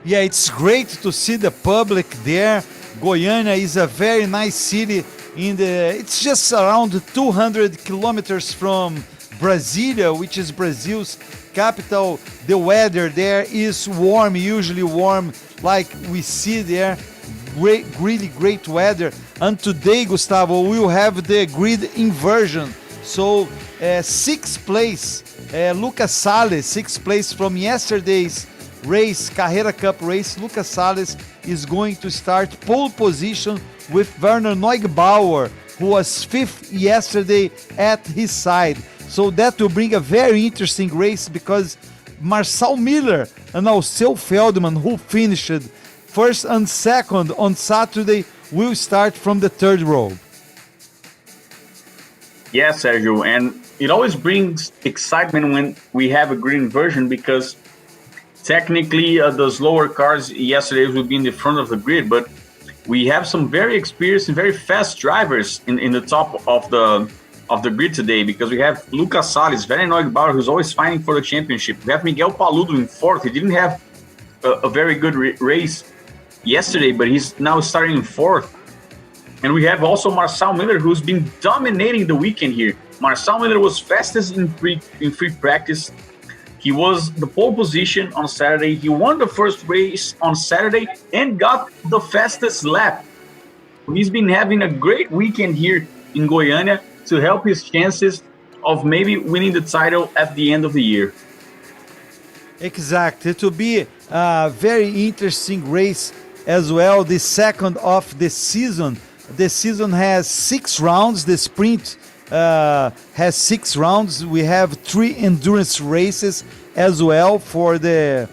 Yeah, it's great to see the public there. Goiania is a very nice city. It's just around 200 kilometers from Brasilia, which is Brazil's capital. The weather there is warm, usually warm, like we see there. Really great weather. And today, Gustavo, we'll have the grid inversion. So, sixth place, Lucas Salles, sixth place from yesterday's race, CARRERA CUP race. Lucas Salles is going to start pole position with Werner Neugebauer, who was fifth yesterday at his side. So that will bring a very interesting race because Marcel Miller and Alceu Feldman, who finished first and second on Saturday, will start from the third row. Yeah, Sergio, and it always brings excitement when we have a green version because technically the slower cars yesterday will be in the front of the grid, but we have some very experienced and very fast drivers in the top of the grid today because we have Lucas Salles, Werner Neugebauer, who's always fighting for the championship. We have Miguel Paludo in fourth. He didn't have a very good race yesterday, but he's now starting in fourth. And we have also Marcel Miller, who's been dominating the weekend here. Marcel Miller was fastest in free practice. He was the pole position on Saturday. He won the first race on Saturday and got the fastest lap. He's been having a great weekend here in Goiania to help his chances of maybe winning the title at the end of the year. Exactly. It will be a very interesting race as well. The second of the season. The season has 6 rounds. The sprint has 6 rounds. We have 3 endurance races as well for the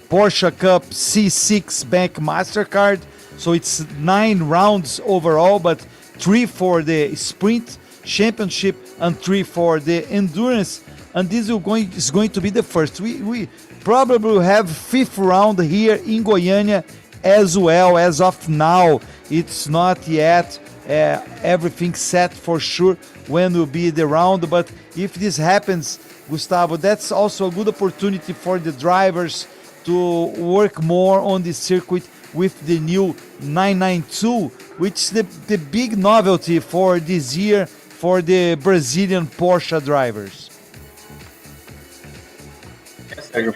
Porsche Cup C6 Bank Mastercard. So it's 9 rounds overall, but 3 for the sprint championship and 3 for the endurance. And this is going to be the first. We probably will have 5th round here in Goiania as well. As of now, it's not yet everything set for sure when will be the round, but if this happens, Gustavo, that's also a good opportunity for the drivers to work more on the circuit with the new 992, which is the big novelty for this year for the Brazilian Porsche drivers.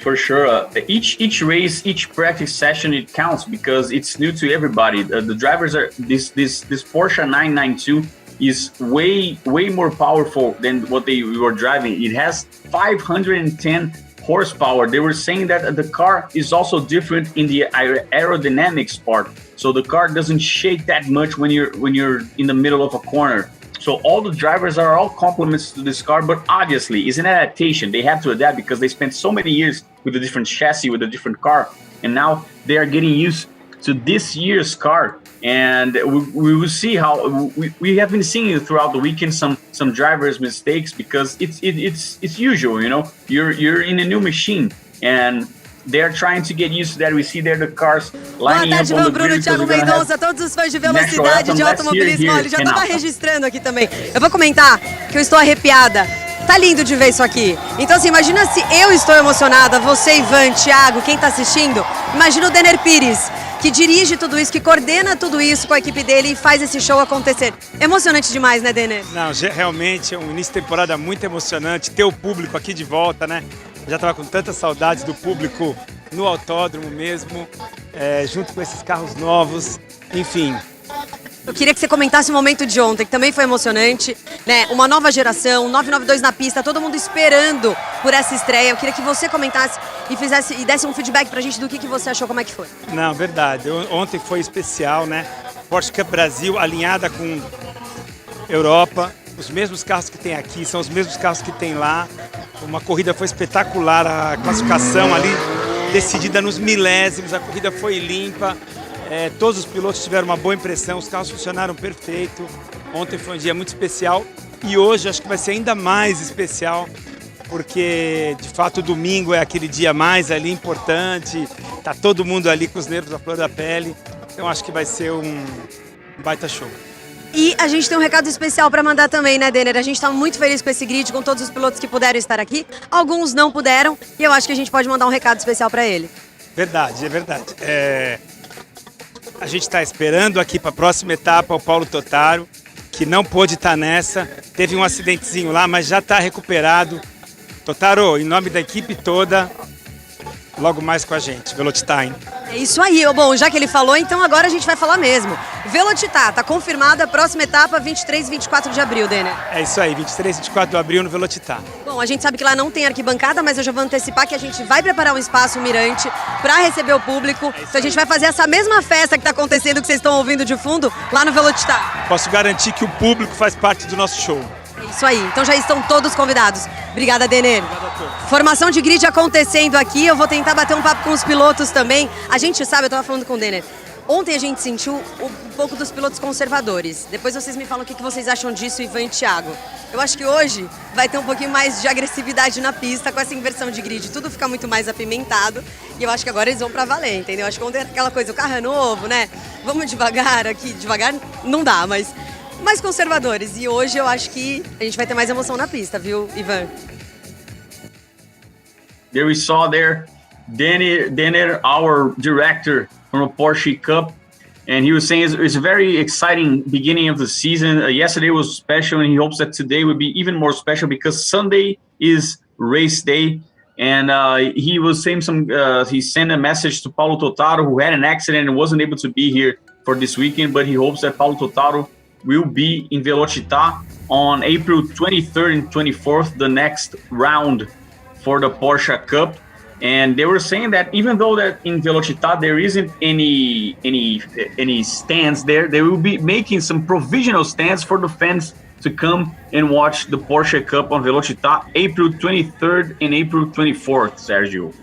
For sure, each race, each practice session, it counts because it's new to everybody. The drivers are this Porsche 992 is way more powerful than what they were driving. It has 510 horsepower. They were saying that the car is also different in the aerodynamics part, so the car doesn't shake that much when you're in the middle of a corner. So all the drivers are all compliments to this car, but obviously it's an adaptation. They have to adapt because they spent so many years with a different chassis, with a different car, and now they are getting used to this year's car. And we will see how we have been seeing throughout the weekend some drivers' mistakes because it's usual, you know. You're in a new machine and they're trying to get used to that. We see there the cars lining up on the grid. Thiago Mendonça, todos os fãs de velocidade, de automobilismo, ele já estava registrando aqui também. Eu vou comentar que eu estou arrepiada. Tá lindo de ver isso aqui. Então assim, imagina se eu estou emocionada, você, Ivan, Thiago, quem tá assistindo, imagina o Denner Pires, que dirige tudo isso, que coordena tudo isso com a equipe dele e faz esse show acontecer. Emocionante demais, né, Denner? Não, realmente é um início de temporada muito emocionante, ter o público aqui de volta, né? Já estava com tantas saudades do público no autódromo mesmo, junto com esses carros novos, enfim. Eu queria que você comentasse o momento de ontem, que também foi emocionante, né? Uma nova geração, 992 na pista, todo mundo esperando por essa estreia. Eu queria que você comentasse e desse um feedback pra gente do que você achou, como é que foi. Não, verdade. Ontem foi especial, né? Porsche Cup Brasil alinhada com Europa. Os mesmos carros que tem aqui são os mesmos carros que tem lá. Uma corrida foi espetacular, a classificação ali decidida nos milésimos, a corrida foi limpa. Todos os pilotos tiveram uma boa impressão, os carros funcionaram perfeito. Ontem foi um dia muito especial e hoje acho que vai ser ainda mais especial, porque de fato o domingo é aquele dia mais ali importante, tá todo mundo ali com os nervos à flor da pele, então acho que vai ser um baita show. E a gente tem um recado especial para mandar também, né, Denner? A gente está muito feliz com esse grid, com todos os pilotos que puderam estar aqui. Alguns não puderam e eu acho que a gente pode mandar um recado especial para ele. Verdade, é verdade. A gente está esperando aqui para a próxima etapa o Paulo Totaro, que não pôde estar nessa. Teve um acidentezinho lá, mas já está recuperado. Totaro, em nome da equipe toda, logo mais com a gente, Velocitar. É isso aí. Bom, já que ele falou, então agora a gente vai falar mesmo. Velocitar, tá confirmada a próxima etapa, 23 e 24 de abril, Denner. É isso aí, 23 e 24 de abril no Velocitar. Bom, a gente sabe que lá não tem arquibancada, mas eu já vou antecipar que a gente vai preparar um espaço mirante para receber o público. Então a gente vai fazer essa mesma festa que tá acontecendo, que vocês estão ouvindo de fundo, lá no Velocitar. Posso garantir que o público faz parte do nosso show. É isso aí, então já estão todos convidados. Obrigada, Denner. Obrigado a todos. Formação de grid acontecendo aqui, eu vou tentar bater um papo com os pilotos também. A gente sabe, eu tava falando com o Denner, ontem a gente sentiu um pouco dos pilotos conservadores. Depois vocês me falam o que vocês acham disso, Ivan e Thiago. Eu acho que hoje vai ter um pouquinho mais de agressividade na pista com essa inversão de grid. Tudo fica muito mais apimentado e eu acho que agora eles vão pra valer, entendeu? Acho que ontem era aquela coisa, o carro é novo, né? Vamos devagar aqui, devagar não dá, mas mais conservadores. E hoje eu acho que a gente vai ter mais emoção na pista, viu, Ivan? There we saw Denner, our director from the Porsche Cup, and he was saying it's a very exciting beginning of the season. Yesterday was special, and he hopes that today will be even more special because Sunday is race day. And he was saying he sent a message to Paulo Totaro, who had an accident and wasn't able to be here for this weekend, but he hopes that Paulo Totaro will be in Velocitar on April 23rd and 24th, the next round for the Porsche Cup. And they were saying that even though that in Velocitar there isn't any stands there, they will be making some provisional stands for the fans to come and watch the Porsche Cup on Velocitar April 23rd and April 24th, Sergio.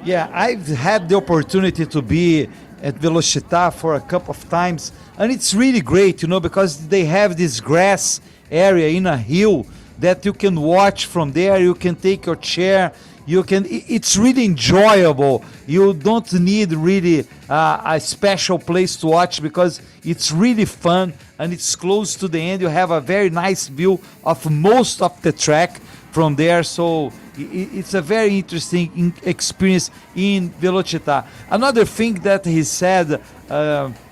Yeah, I've had the opportunity to be at Velocitar for a couple of times, and it's really great, because they have this grass area in a hill that you can watch from there. You can take your chair. It's really enjoyable. You don't need really a special place to watch because it's really fun and it's close to the end. You have a very nice view of most of the track from there. So it's a very interesting experience in Velocitar. Another thing that he said,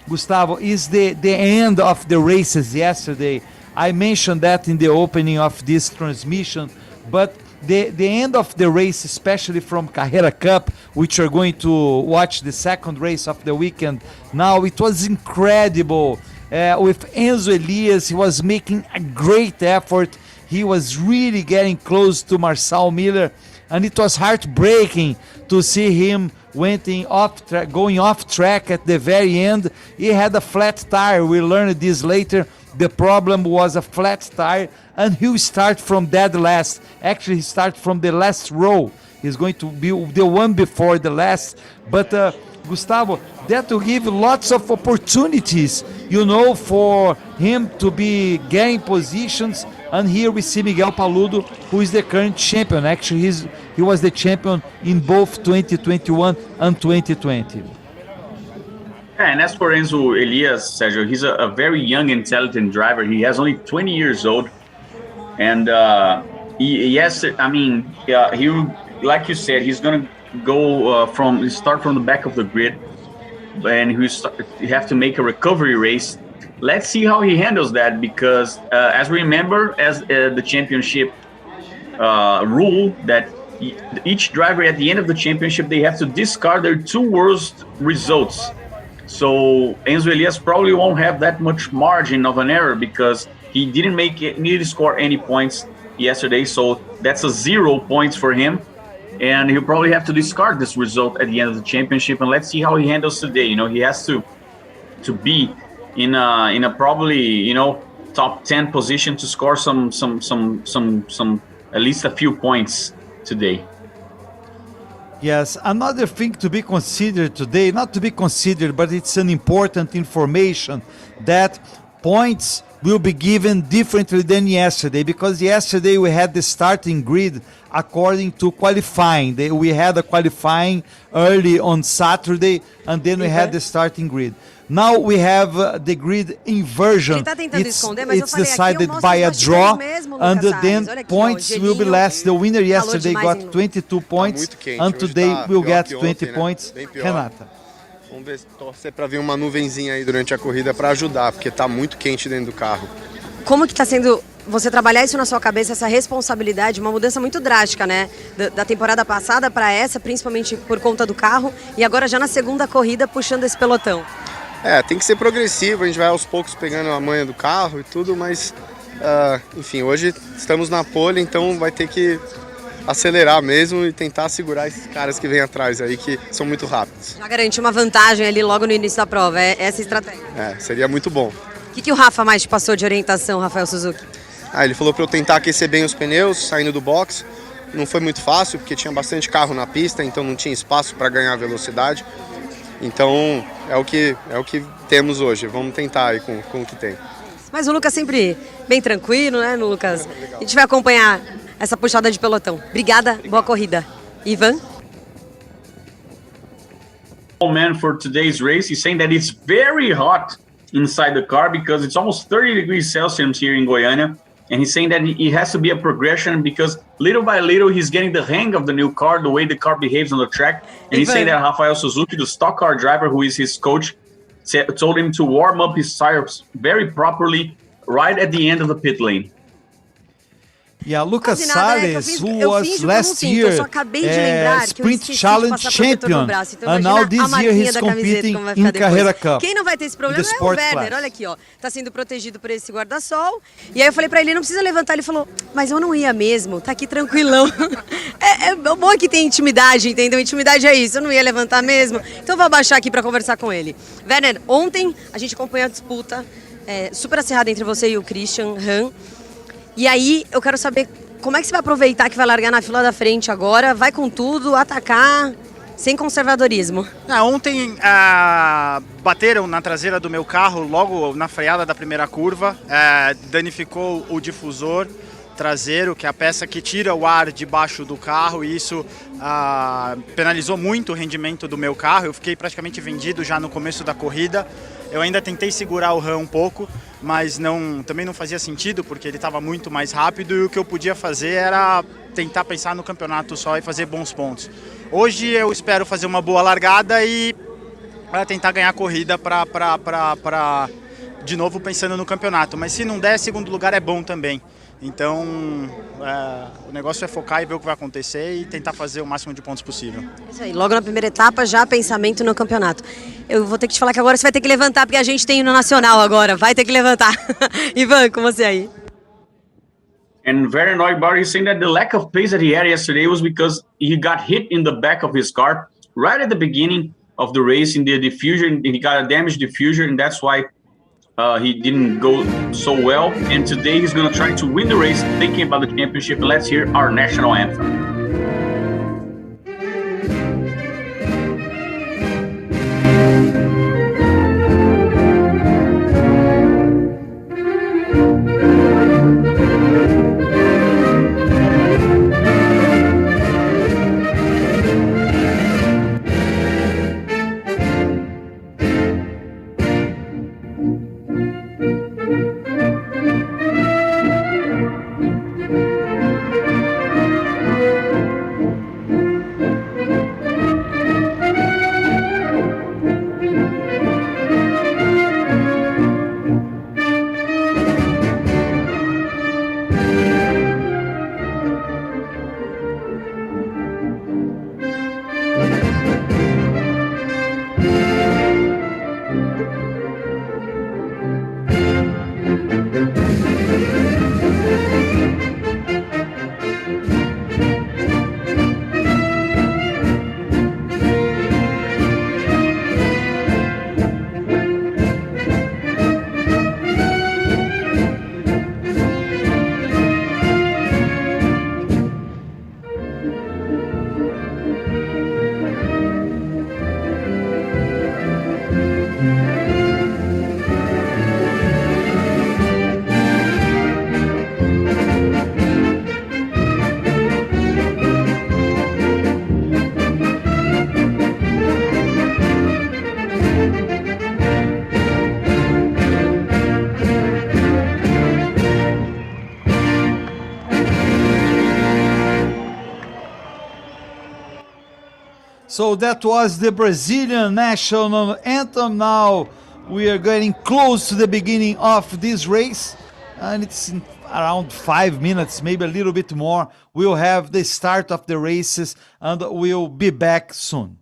Gustavo, is the end of the races yesterday. I mentioned that in the opening of this transmission, but the end of the race, especially from Carrera Cup, which are going to watch the second race of the weekend now, it was incredible. With Enzo Elias, he was making a great effort. He was really getting close to Marcel Miller, and it was heartbreaking to see him going off track at the very end. He had a flat tire. We learned this later. The problem was a flat tire, and he'll start from dead last. Actually, he starts from the last row. He's going to be the one before the last. But Gustavo, that will give lots of opportunities, for him to be getting positions. And here we see Miguel Paludo, who is the current champion. Actually, he was the champion in both 2021 and 2020. Yeah, and as for Enzo Elias, Sergio, he's a very young and talented driver. He has only 20 years old. And he like you said, he's going to go start from the back of the grid. And you have to make a recovery race. Let's see how he handles that because as we remember, as the championship rule that each driver at the end of the championship, they have to discard their two worst results. So Enzo Elias probably won't have that much margin of an error because he didn't need to score any points yesterday. So that's a 0 points for him. And he'll probably have to discard this result at the end of the championship. And let's see how he handles today. He has to be in a probably, top 10 position to score some at least a few points today. Yes, another thing to be considered today, not to be considered, but it's an important information that points will be given differently than yesterday, because yesterday we had the starting grid according to qualifying. We had a qualifying early on Saturday, and then we had the starting grid. Now we have the grid inversion. It's decided by a draw, and then points will be less. The winner yesterday got 22 points, and today will get 20 points. Renata. Vamos ver, torcer para vir uma nuvenzinha aí durante a corrida para ajudar, porque tá muito quente dentro do carro. Como que tá sendo você trabalhar isso na sua cabeça, essa responsabilidade, uma mudança muito drástica, né? Da temporada passada para essa, principalmente por conta do carro, e agora já na segunda corrida puxando esse pelotão. Tem que ser progressivo, a gente vai aos poucos pegando a manha do carro e tudo, mas enfim, hoje estamos na pole, então vai ter que acelerar mesmo e tentar segurar esses caras que vêm atrás aí, que são muito rápidos. Já garante uma vantagem ali logo no início da prova, é essa a estratégia. Seria muito bom. O que o Rafa mais te passou de orientação, Rafael Suzuki? Ele falou para eu tentar aquecer bem os pneus, saindo do box. Não foi muito fácil, porque tinha bastante carro na pista, então não tinha espaço para ganhar velocidade. Então é o que temos hoje, vamos tentar aí com o que tem. Mas o Lucas sempre bem tranquilo, né, Lucas? A gente vai acompanhar essa puxada de pelotão. Obrigada, boa corrida. Ivan? Man, for today's race, he's saying that it's very hot inside the car because it's almost 30 degrees Celsius here in Goiania. And he's saying that it has to be a progression because little by little he's getting the hang of the new car, the way the car behaves on the track. And he's saying that Rafael Suzuki, the stock car driver who is his coach, told him to warm up his tires very properly right at the end of the pit lane. Yeah, Lucas Salles, who was last year Sprint Challenge champion, and now this year he's competing in CARRERA CUP. Quem não vai ter esse problema é o Werner, olha aqui, ó, tá sendo protegido por esse guarda-sol. E aí eu falei pra ele, não precisa levantar, ele falou, mas eu não ia mesmo, tá aqui tranquilão. É bom que tem intimidade, entendeu? Intimidade é isso, eu não ia levantar mesmo. Então eu vou abaixar aqui pra conversar com ele. Werner, ontem a gente acompanhou a disputa super acirrada entre você e o Christian Han. E aí, eu quero saber como é que você vai aproveitar que vai largar na fila da frente agora, vai com tudo, atacar, sem conservadorismo. Ontem bateram na traseira do meu carro logo na freada da primeira curva, danificou o difusor traseiro, que é a peça que tira o ar debaixo do carro, e isso penalizou muito o rendimento do meu carro. Eu fiquei praticamente vendido já no começo da corrida. Eu ainda tentei segurar o Han um pouco, mas também não fazia sentido, porque ele estava muito mais rápido, e o que eu podia fazer era tentar pensar no campeonato só e fazer bons pontos. Hoje eu espero fazer uma boa largada e tentar ganhar a corrida para de novo pensando no campeonato, mas se não der, segundo lugar é bom também. Então o negócio é focar e ver o que vai acontecer e tentar fazer o máximo de pontos possível. Isso aí, logo na primeira etapa já pensamento no campeonato. Eu vou ter que te falar que agora você vai ter que levantar, porque a gente tem no nacional agora, vai ter que levantar. Ivan, com você aí. And very annoyed about it, he's saying that the lack of pace that he had yesterday was because he got hit in the back of his car right at the beginning of the race in the diffuser. He got a damaged diffuser, and that's why he didn't go so well. And today he's going to try to win the race, thinking about the championship. Let's hear our national anthem. So that was the Brazilian national anthem. Now we are getting close to the beginning of this race, and it's in around 5 minutes, maybe a little bit more. We'll have the start of the races, and we'll be back soon.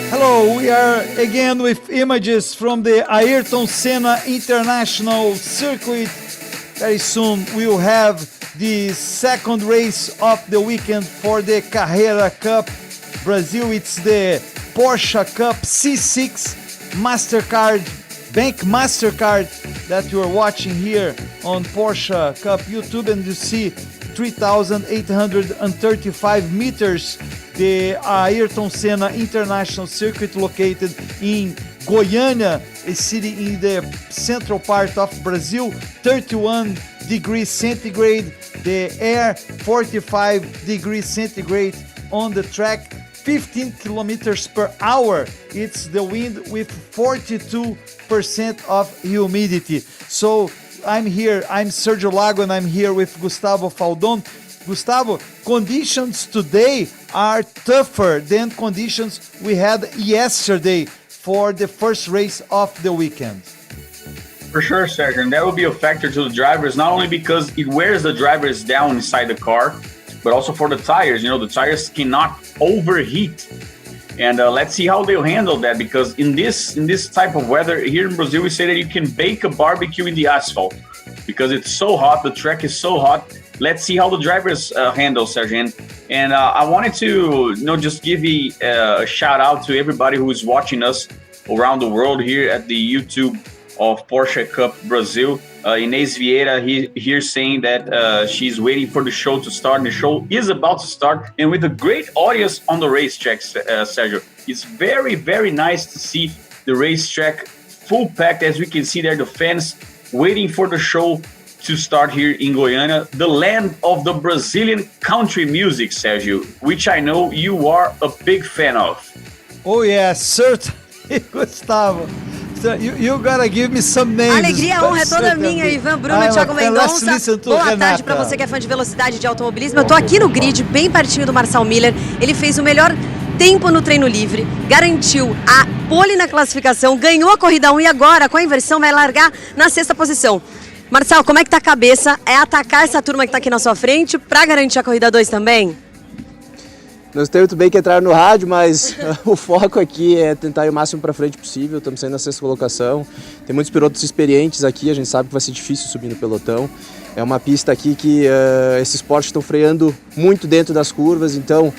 Hello, we are again with images from the Ayrton Senna International Circuit. Very soon we will have the second race of the weekend for the CARRERA Cup. Brazil, it's the Porsche Cup C6 Mastercard, Bank Mastercard that you are watching here on Porsche Cup YouTube, and you see 3,835 meters, the Ayrton Senna International Circuit located in Goiania, a city in the central part of Brazil, 31 degrees centigrade, the air 45 degrees centigrade on the track, 15 kilometers per hour. It's the wind with 42% of humidity. So I'm here, I'm Sergio Lago, and I'm here with Gustavo Faldon. Gustavo, conditions today are tougher than conditions we had yesterday for the first race of the weekend. For sure, Sergio, and that will be a factor to the drivers, not only because it wears the drivers down inside the car, but also for the tires. You know, the tires cannot overheat. And let's see how they'll handle that, because in this type of weather here in Brazil, we say that you can bake a barbecue in the asphalt because it's so hot, the track is so hot. Let's see how the drivers handle, Sergio. And I wanted to just give a shout out to everybody who is watching us around the world here at the YouTube of Porsche Cup Brazil. Inês Vieira here saying that she's waiting for the show to start, and the show is about to start, and with a great audience on the racetrack, Sergio. It's very, very nice to see the racetrack full packed, as we can see there, the fans waiting for the show to start here in Goiânia, the land of the Brazilian country music, Sergio, which I know you are a big fan of. Oh yes, certainly, Gustavo. So you gotta give me some names. Alegria, honra é toda minha, Ivan Bruno e Thiago Mendonça. Boa tarde para você que é fã de velocidade de automobilismo. Eu tô aqui no grid, bem pertinho do Marcel Miller. Ele fez o melhor tempo no treino livre, garantiu a pole na classificação, ganhou a corrida 1 e agora, com a inversão, vai largar na 6ª posição. Marcel, como é que tá a cabeça? É atacar essa turma que tá aqui na sua frente para garantir a corrida 2 também? Não sei muito bem que entraram no rádio, mas o foco aqui é tentar ir o máximo para frente possível. Estamos saindo na 6ª colocação. Tem muitos pilotos experientes aqui, a gente sabe que vai ser difícil subir no pelotão. É uma pista aqui que esses Porsche estão freando muito dentro das curvas, então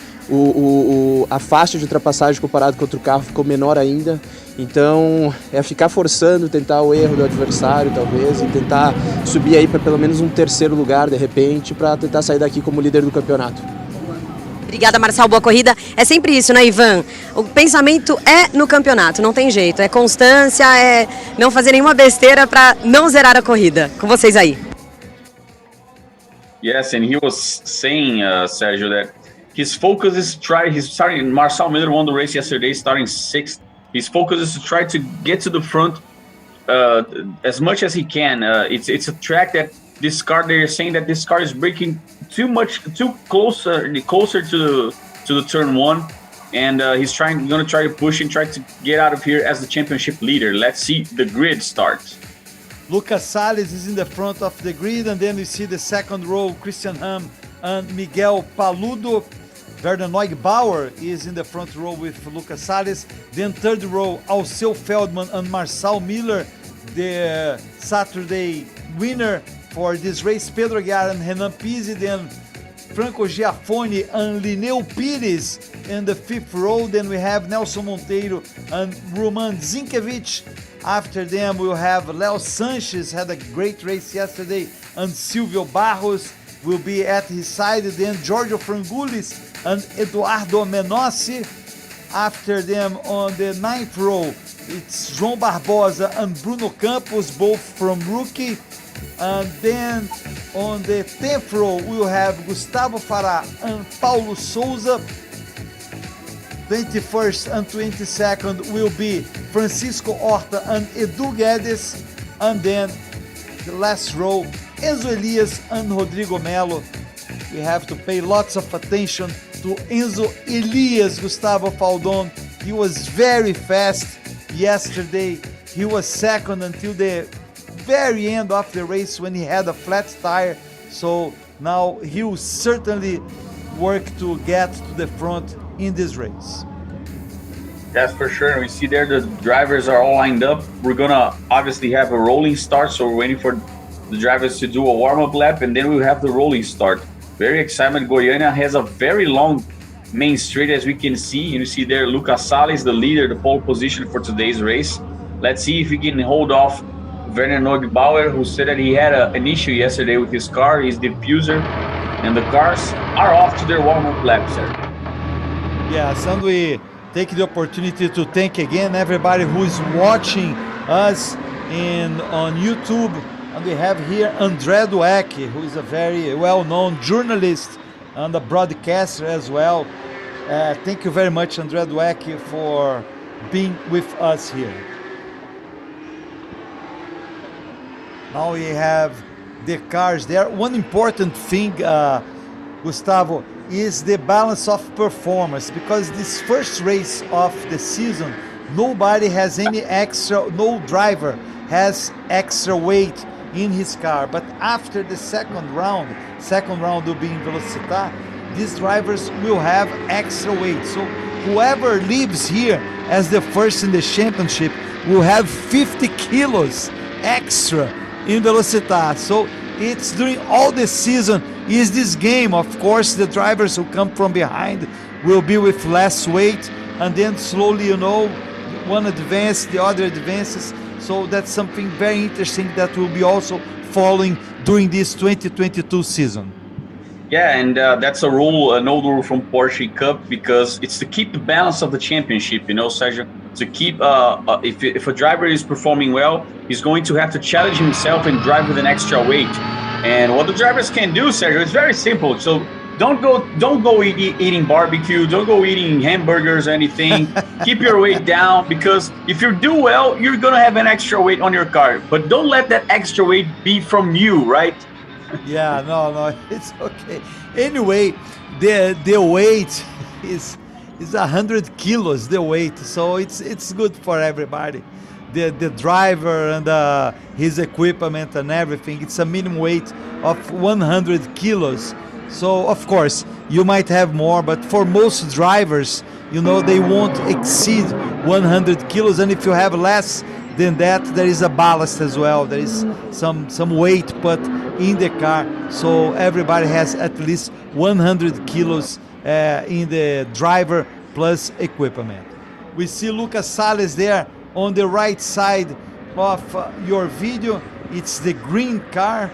a faixa de ultrapassagem comparado com outro carro ficou menor ainda. Então é ficar forçando, tentar o erro do adversário talvez, e tentar subir aí para pelo menos um 3º lugar de repente, para tentar sair daqui como líder do campeonato. Obrigada, Marçal, boa corrida. É sempre isso, né, Ivan? O pensamento é no campeonato, não tem jeito. É constância, é não fazer nenhuma besteira para não zerar a corrida. Com vocês aí. Yes, and he was saying, Sergio, that his focus is Marcel Miller won the race yesterday, starting 6th. His focus is to try to get to the front as much as he can. It's a track that this car, they're saying that this car is braking too closer to the turn 1, and he's going to try to push and try to get out of here as the championship leader. Let's see the grid start. Lucas Salles is in the front of the grid, and then we see the 2nd row, Christian Ham and Miguel Paludo. Werner Neugebauer is in the front row with Lucas Salles. Then 3rd row, Alceu Feldman and Marçal Miller, the Saturday winner for this race, Pedro Aguiar and Renan Pizzi. Then Franco Giafone and Lineu Pires in the 5th row. Then we have Nelson Monteiro and Roman Zinkiewicz. After them, we'll have Leo Sanchez, had a great race yesterday, and Silvio Barros will be at his side. Then Giorgio Frangulis and Eduardo Menossi. After them, on the 9th row, it's João Barbosa and Bruno Campos, both from Rookie. And then on the 10th row, we'll have Gustavo Farah and Paulo Souza. 21st and 22nd will be Francisco Horta and Edu Guedes. And then the last row, Enzo Elias and Rodrigo Melo. We have to pay lots of attention to Enzo Elias, Gustavo Faldon. He was very fast yesterday. He was 2nd until the very end of the race when he had a flat tire. So now he will certainly work to get to the front in this race. That's for sure. And we see there the drivers are all lined up. We're gonna obviously have a rolling start, so we're waiting for the drivers to do a warm-up lap, and then we'll have the rolling start. Very excitement. Goiania has a very long main straight, as we can see. You see there Lucas Salles, the leader, the pole position for today's race. Let's see if he can hold off Werner Neugebauer, who said that he had an issue yesterday with his car, his diffuser, and the cars are off to their warm-up laps, sir. Yes, and we take the opportunity to thank again everybody who is watching us on YouTube. And we have here André Dueck, who is a very well-known journalist and a broadcaster as well. Thank you very much, André Dueck, for being with us here. Now we have the cars there. One important thing, Gustavo, is the balance of performance, because this first race of the season, nobody has any extra, no driver has extra weight in his car. But after the second round will be in Velocitar, these drivers will have extra weight. So whoever leaves here as the first in the championship will have 50 kilos extra in Velocitar. So it's during all the season is this game. Of course, the drivers who come from behind will be with less weight, and then slowly, one advance, the other advances. So that's something very interesting that will be also following during this 2022 season. Yeah, and that's a rule, an old rule from Porsche Cup, because it's to keep the balance of the championship, Sergio. To keep, if a driver is performing well, he's going to have to challenge himself and drive with an extra weight. And what the drivers can do, Sergio, it's very simple. So don't go eating barbecue, don't go eating hamburgers or anything. Keep your weight down, because if you do well, you're gonna have an extra weight on your car. But don't let that extra weight be from you, right? Yeah, no, it's okay. Anyway, the weight is 100 kilos, the weight, so it's good for everybody. The driver and his equipment and everything, it's a minimum weight of 100 kilos. So of course you might have more, but for most drivers, you know, they won't exceed 100 kilos, and if you have less than that, there is a ballast as well. There is some weight put in the car, so everybody has at least 100 kilos in the driver plus equipment. We see Lucas Salles there on the right side of your video. It's the green car,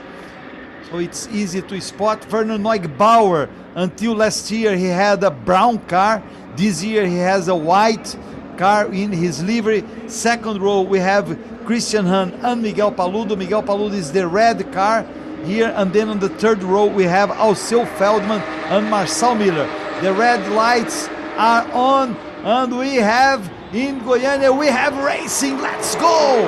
so it's easy to spot. Werner Neugebauer, until last year he had a brown car. This year he has a white car in his livery. Second row we have Christian Hahn and Miguel Paludo. Miguel Paludo is the red car here, and then on the third row we have Alceu Feldman and Marcel Miller. The red lights are on, and we have in Goiania, we have racing. Let's go!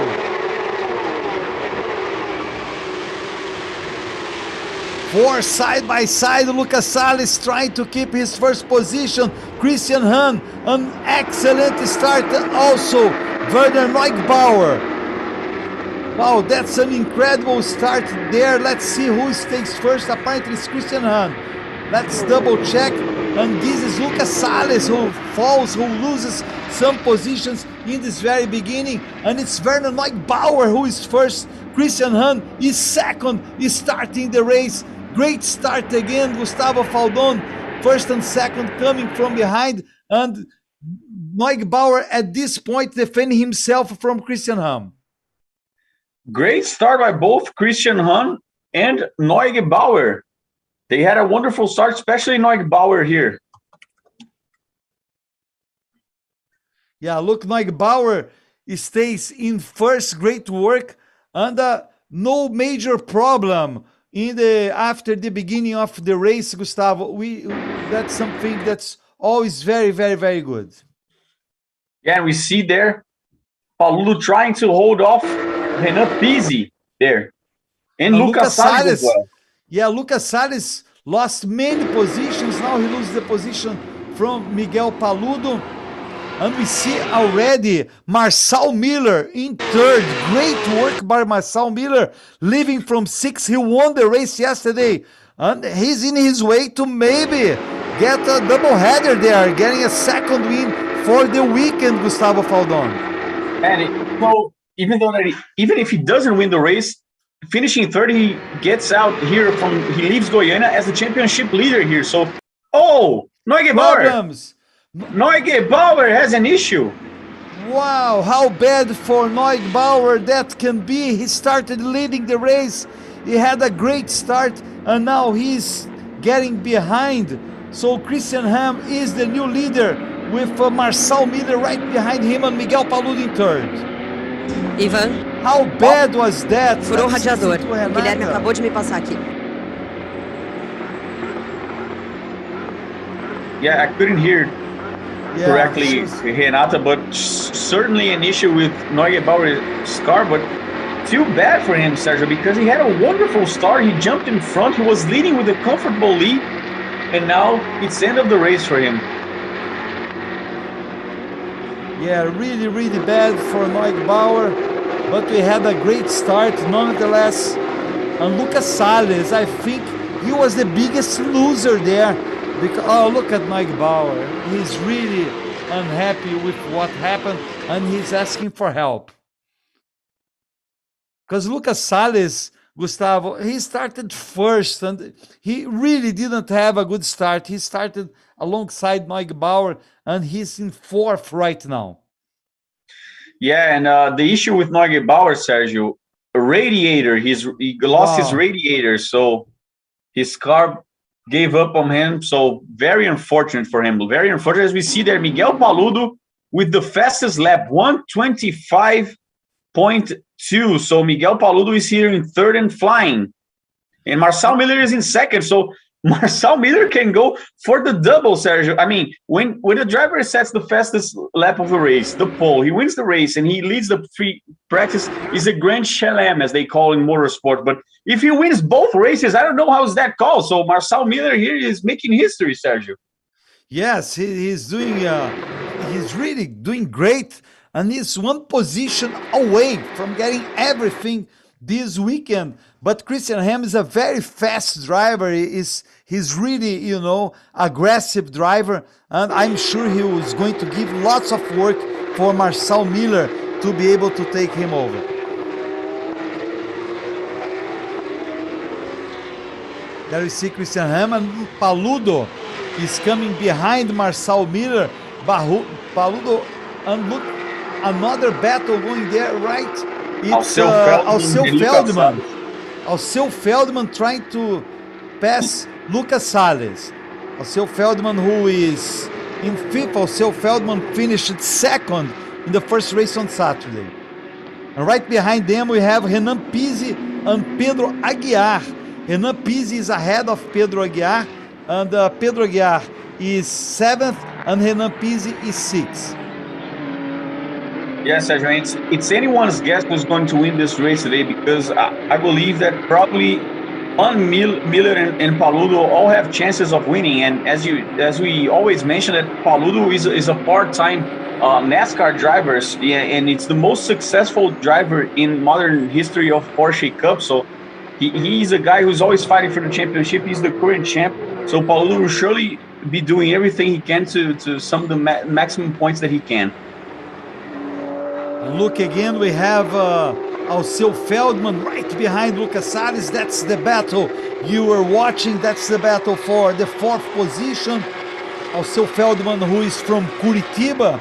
Four side by side, Lucas Salles trying to keep his first position. Christian Hahn, an excellent start also. Werner Neugebauer. Wow, that's an incredible start there. Let's see who stays first. Apparently it's Christian Hahn. Let's double check. And this is Lucas Salles who falls, who loses some positions in this very beginning. And it's Werner Neugebauer who is first. Christian Hahn is second, is starting the race. Great start again, Gustavo Faldon, first and second coming from behind, and Neugebauer at this point defending himself from Christian Hahn. Great start by both Christian Hahn and Neugebauer. They had a wonderful start, especially Neugebauer here. Yeah, look, Neugebauer stays in first, great work, and no major problem. After the beginning of the race, Gustavo, that's something that's always very, very, very good. Yeah, and we see there Paludo trying to hold off Renan Pizzi there. And Lucas Salles as well. Yeah, Lucas Salles lost many positions. Now he loses the position from Miguel Paludo. And we see already Marcel Miller in third. Great work by Marcel Miller, leaving from sixth. He won the race yesterday. And he's in his way to maybe get a double header there, getting a second win for the weekend, Gustavo Faldon. And even if he doesn't win the race, finishing third, he gets out here he leaves Goiania as the championship leader here. So, Neugebauer. Neugebauer has an issue. Wow, how bad for Neugebauer that can be. He started leading the race. He had a great start, and now he's getting behind. So Christian Hahn is the new leader with Marcel Miller right behind him and Miguel Paludo in third. Ivan. How bad was that? Furou o radiador. Guilherme acabou de me passar aqui. Yeah, I couldn't hear correctly, Renata, but certainly an issue with Neugebauer's car, but feel bad for him, Sergio, because he had a wonderful start. He jumped in front. He was leading with a comfortable lead, and now it's the end of the race for him. Yeah, really, really bad for Neugebauer, but we had a great start nonetheless. And Lucas Salles, I think he was the biggest loser there. Because, look at Neugebauer. He's really unhappy with what happened, and he's asking for help. Because Lucas Salles, Gustavo, he started first, and he really didn't have a good start. He started alongside Neugebauer, and he's in fourth right now. Yeah, and the issue with Neugebauer, Sergio, a radiator. He lost his radiator, so his car gave up on him, so very unfortunate for him. Very unfortunate. As we see there, Miguel Paludo with the fastest lap, 1:25.2. So Miguel Paludo is here in third and flying. And Marcel Miller is in second. So Marcel Miller can go for the double, Sergio. I mean, when the driver sets the fastest lap of the race, the pole, he wins the race and he leads the free practice, is a grand slalom, as they call in motorsport. But if he wins both races, I don't know how is that called. So Marcel Miller here is making history, Sergio. Yes, he's doing. He's really doing great, and he's one position away from getting everything this weekend. But Christian Ham is a very fast driver. He's really, you know, aggressive driver, and I'm sure he was going to give lots of work for Marcel Miller to be able to take him over. There we see Christian Ham, and Paludo is coming behind Marcel Miller. Paludo, and look, another battle going there, right? It's Alceu Feldman. Alceu Feldman trying to pass Lucas Salles. Alceu Feldman, who is in fifth. Alceu Feldman finished second in the first race on Saturday. And right behind them we have Renan Pizzi and Pedro Aguiar. Renan Pizzi is ahead of Pedro Aguiar, and Pedro Aguiar is 7th and Renan Pizzi is 6th. Yes, Sergio, it's anyone's guess who's going to win this race today, because I believe that probably Miller and Paludo all have chances of winning. And as we always mention, that Paludo is a part-time NASCAR driver, and it's the most successful driver in modern history of Porsche Cup. So he's a guy who's always fighting for the championship. He's the current champ. So Paludo will surely be doing everything he can to sum the maximum points that he can. Look again, we have Alceu Feldman right behind Lucas Salles. That's the battle you were watching. That's the battle for the 4th position. Alceu Feldman, who is from Curitiba,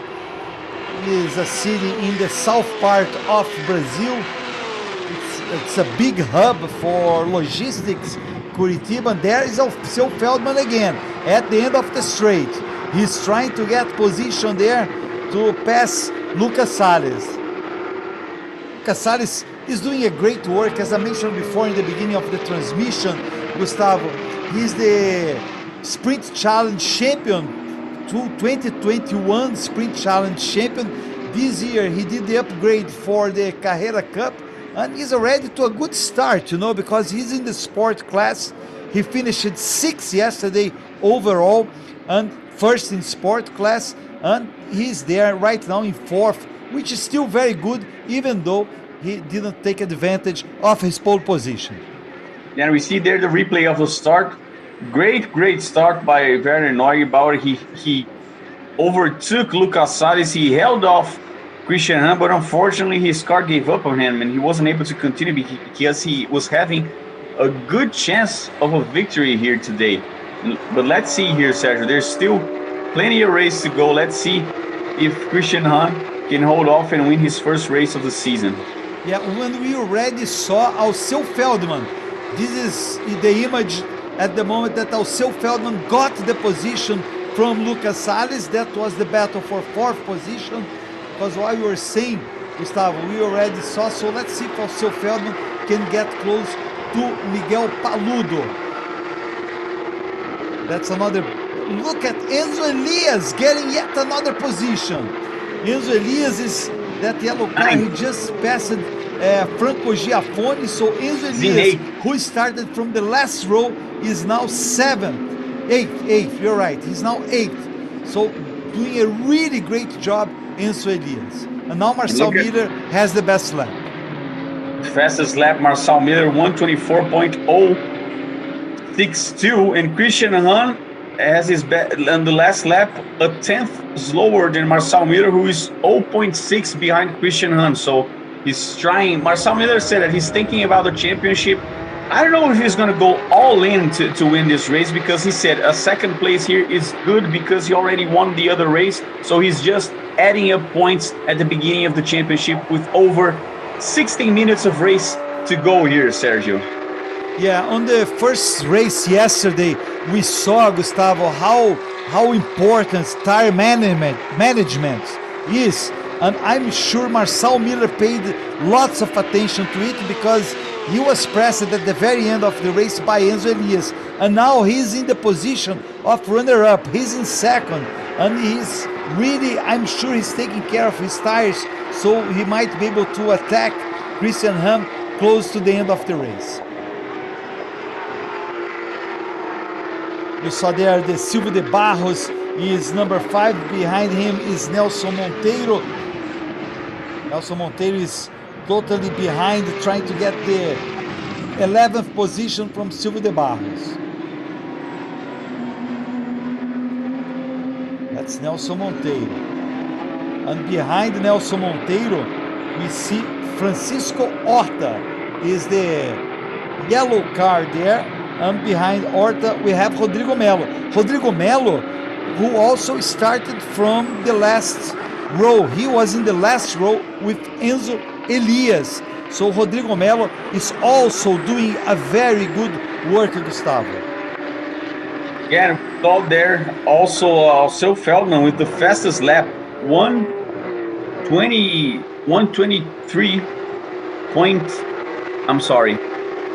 is a city in the south part of Brazil. It's a big hub for logistics, Curitiba. And there is Alceu Feldman again at the end of the straight. He's trying to get position there to pass Lucas Salles. Lucas Salles is doing a great work, as I mentioned before in the beginning of the transmission, Gustavo. He's the Sprint Challenge champion, 2021 Sprint Challenge champion. This year he did the upgrade for the Carrera Cup, and he's already to a good start, you know, because he's in the sport class. He finished 6th yesterday overall and 1st in sport class, and he's there right now in 4th, which is still very good, even though he didn't take advantage of his pole position. And we see there the replay of the start. Great start by Werner Neugebauer. He overtook Lucas Salles. He held off Christian Ham, but unfortunately his car gave up on him and he wasn't able to continue because he was having a good chance of a victory here today. But let's see here, Sergio. There's still plenty of race to go. Let's see if Christian Ham can hold off and win his first race of the season. Yeah, when we already saw Alceu Feldman, this is the image at the moment that Alceu Feldman got the position from Lucas Salles. That was the battle for 4th position. Because what you were saying, Gustavo, we already saw. So let's see if Alceu Feldman can get close to Miguel Paludo. That's another. Look at Enzo Elias getting yet another position. Enzo Elias is that yellow car. He just passed Franco Giafone. So Enzo Elias, who started from the last row, is now 8th. You're right. He's now 8th. So doing a really great job, Enzo Elias. And now Marcel Miller has the best lap. Fastest lap, Marcel Miller, 124.062, and Christian Ham has his on the last lap a 10th slower than Marcel Miller, who is 0.6 behind Christian Ham. So he's trying. Marcel Miller said that he's thinking about the championship. I don't know if he's going to go all in to win this race, because he said a 2nd place here is good because he already won the other race. So he's just adding up points at the beginning of the championship with over 16 minutes of race to go here, Sergio. Yeah, on the first race yesterday, we saw, Gustavo, how important tire management is. And I'm sure Marcel Miller paid lots of attention to it, because he was pressed at the very end of the race by Enzo Elias. And now he's in the position of runner-up. He's in 2nd. And he's really, I'm sure he's taking care of his tires, so he might be able to attack Christian Ham close to the end of the race. You saw there the Silvio de Barros is number 5. Behind him is Nelson Monteiro. Nelson Monteiro is totally behind, trying to get the 11th position from Silvio de Barros. That's Nelson Monteiro. And behind Nelson Monteiro, we see Francisco Horta is the yellow car there. And behind Horta, we have Rodrigo Melo. Rodrigo Melo, who also started from the last row. He was in the last row with Enzo Elias. So Rodrigo Melo is also doing a very good work, Gustavo. Yeah, out there also Alceu Feldman with the fastest lap, 123 point. I'm sorry,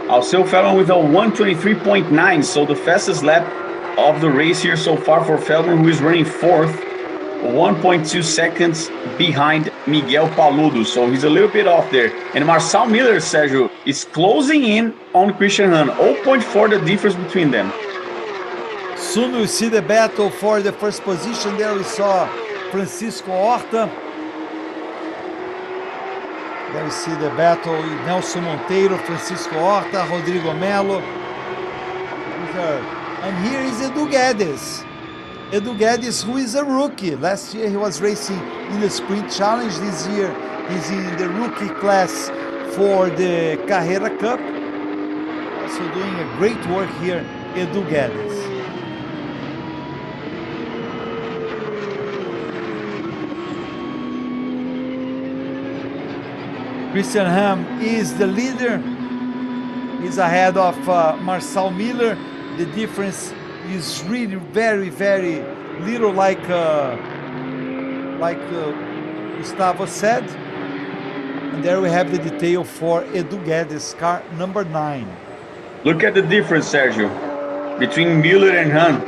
Alceu Feldman with a 123.9. So the fastest lap of the race here so far for Feldman, who is running fourth, 1.2 seconds behind Miguel Paludo. So he's a little bit off there. And Marçal Miller, Sergio, is closing in on Christian Hahn. 0.4 the difference between them. Soon we see the battle for the first position. There we saw Francisco Horta. There we see the battle with Nelson Monteiro, Francisco Horta, Rodrigo Melo. And here is Edu Guedes. Edu Guedes, who is a rookie. Last year he was racing in the Sprint Challenge. This year he's in the rookie class for the Carrera Cup. Also doing a great work here, Edu Guedes. Christian Hahn is the leader. He's ahead of Marçal Miller. The difference is really very little, like Gustavo said. And there we have the detail for Edu Guedes, car number 9. Look at the difference, Sergio, between Miller and Hahn.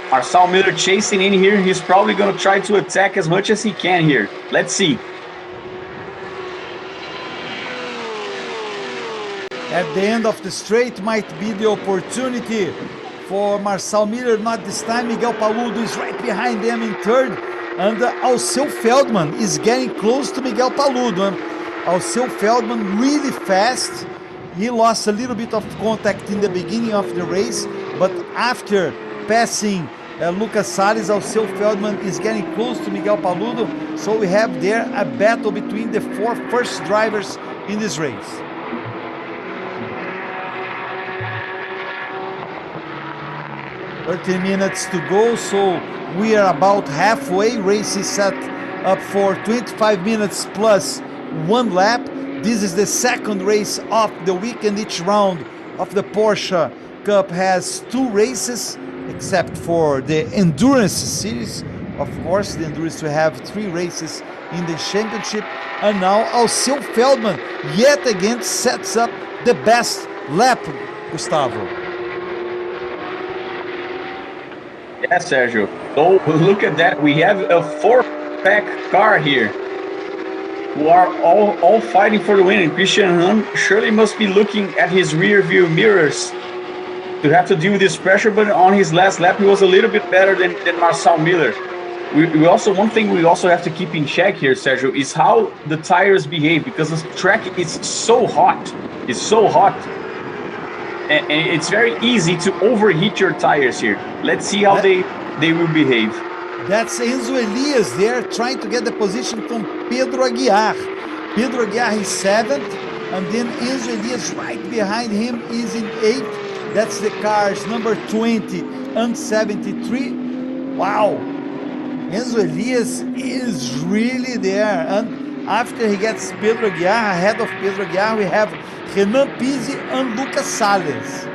Marçal Miller chasing in here. He's probably going to try to attack as much as he can here. Let's see. At the end of the straight might be the opportunity for Marçal Miller. Not this time. Miguel Paludo is right behind them in third. And Alceu Feldman is getting close to Miguel Paludo. Alceu Feldman really fast. He lost a little bit of contact in the beginning of the race. But after passing Lucas Salles, Alceu Feldman is getting close to Miguel Paludo. So we have there a battle between the 4 first drivers in this race. "30 minutes to go, so we are about halfway. Race is set up for 25 minutes plus 1 lap. This is the second race of the weekend. Each round of the Porsche Cup has 2 races, except for the Endurance Series. Of course, the Endurance will have 3 races in the championship. And now Alceu Feldman yet again sets up the best lap, Gustavo. Yeah, Sergio. So look at that. We have a 4-pack car here who are all fighting for the win. And Christian Hahn surely must be looking at his rear view mirrors to have to deal with this pressure. But on his last lap, he was a little bit better than Marçal Miller. One thing we also have to keep in check here, Sergio, is how the tires behave, because the track is so hot. It's so hot. And it's very easy to overheat your tires here. Let's see how they will behave. That's Enzo Elias there trying to get the position from Pedro Aguiar. Pedro Aguiar is 7th, and then Enzo Elias right behind him is in 8th. That's the cars number 20 and 73. Wow, Enzo Elias is really there. And after he gets Pedro Aguiar, ahead of Pedro Aguiar, we have Renan Pizzi and Lucas Salles.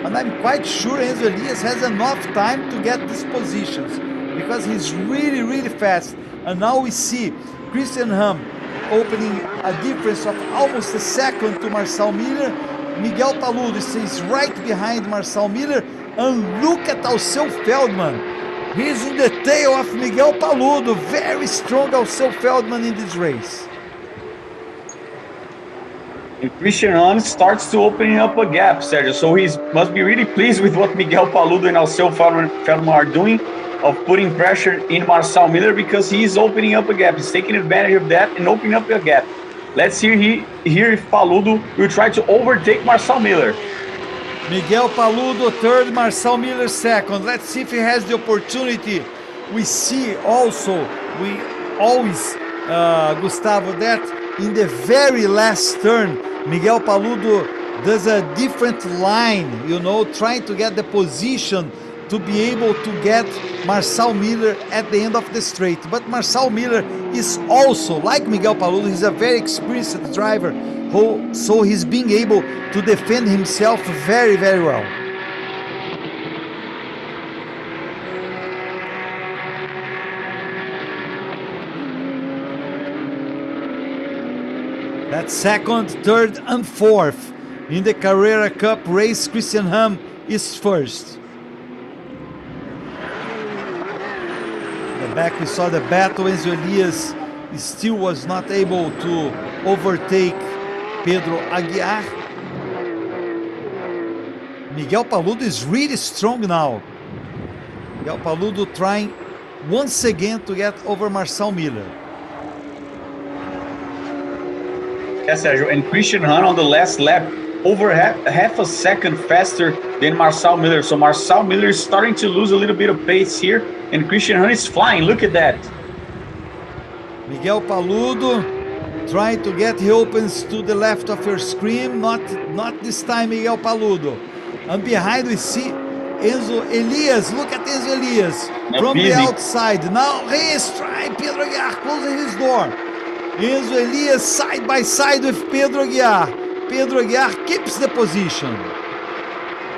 And I'm quite sure Enzo Elias has enough time to get these positions, because he's really fast. And now we see Christian Hahn opening a difference of almost a second to Marçal Miller. Miguel Paludo stays right behind Marçal Miller. And look at Alceu Feldman. He's in the tail of Miguel Paludo. Very strong Alceu Feldman in this race. And Christian Hahn starts to opening up a gap, Sergio. So he must be really pleased with what Miguel Paludo and Alceu Feldman are doing. of putting pressure in Marcel Miller because he's opening up a gap. He's taking advantage of that and opening up a gap. Let's hear if Paludo will try to overtake Marcel Miller. Miguel Paludo third, Marcel Miller second. Let's see if he has the opportunity. We see also, we always, Gustavo, that in the very last turn, Miguel Paludo does a different line, you know, trying to get the position to be able to get Marcel Miller at the end of the straight. But Marcel Miller is also, like Miguel Paludo, he's a very experienced driver, so he's being able to defend himself very, very well. That's second, third, and fourth. In the Carrera Cup race, Christian Ham is first. In the back we saw the battle. Enzo Elias still was not able to overtake Pedro Aguiar. Miguel Paludo is really strong now. Miguel Paludo trying once again to get over Marcel Miller. Yes, Sergio, and Christian Han on the last lap, over half a second faster than Marcel Miller. So Marcel Miller is starting to lose a little bit of pace here, and Christian Han is flying. Look at that. Miguel Paludo trying to get, he opens to the left of your screen. Not this time, Miguel Paludo. And behind we see Enzo Elias. Look at Enzo Elias from the outside. Now he is trying. Pedro Aguiar closing his door. Enzo Elias side by side with Pedro Aguiar. Pedro Aguiar keeps the position.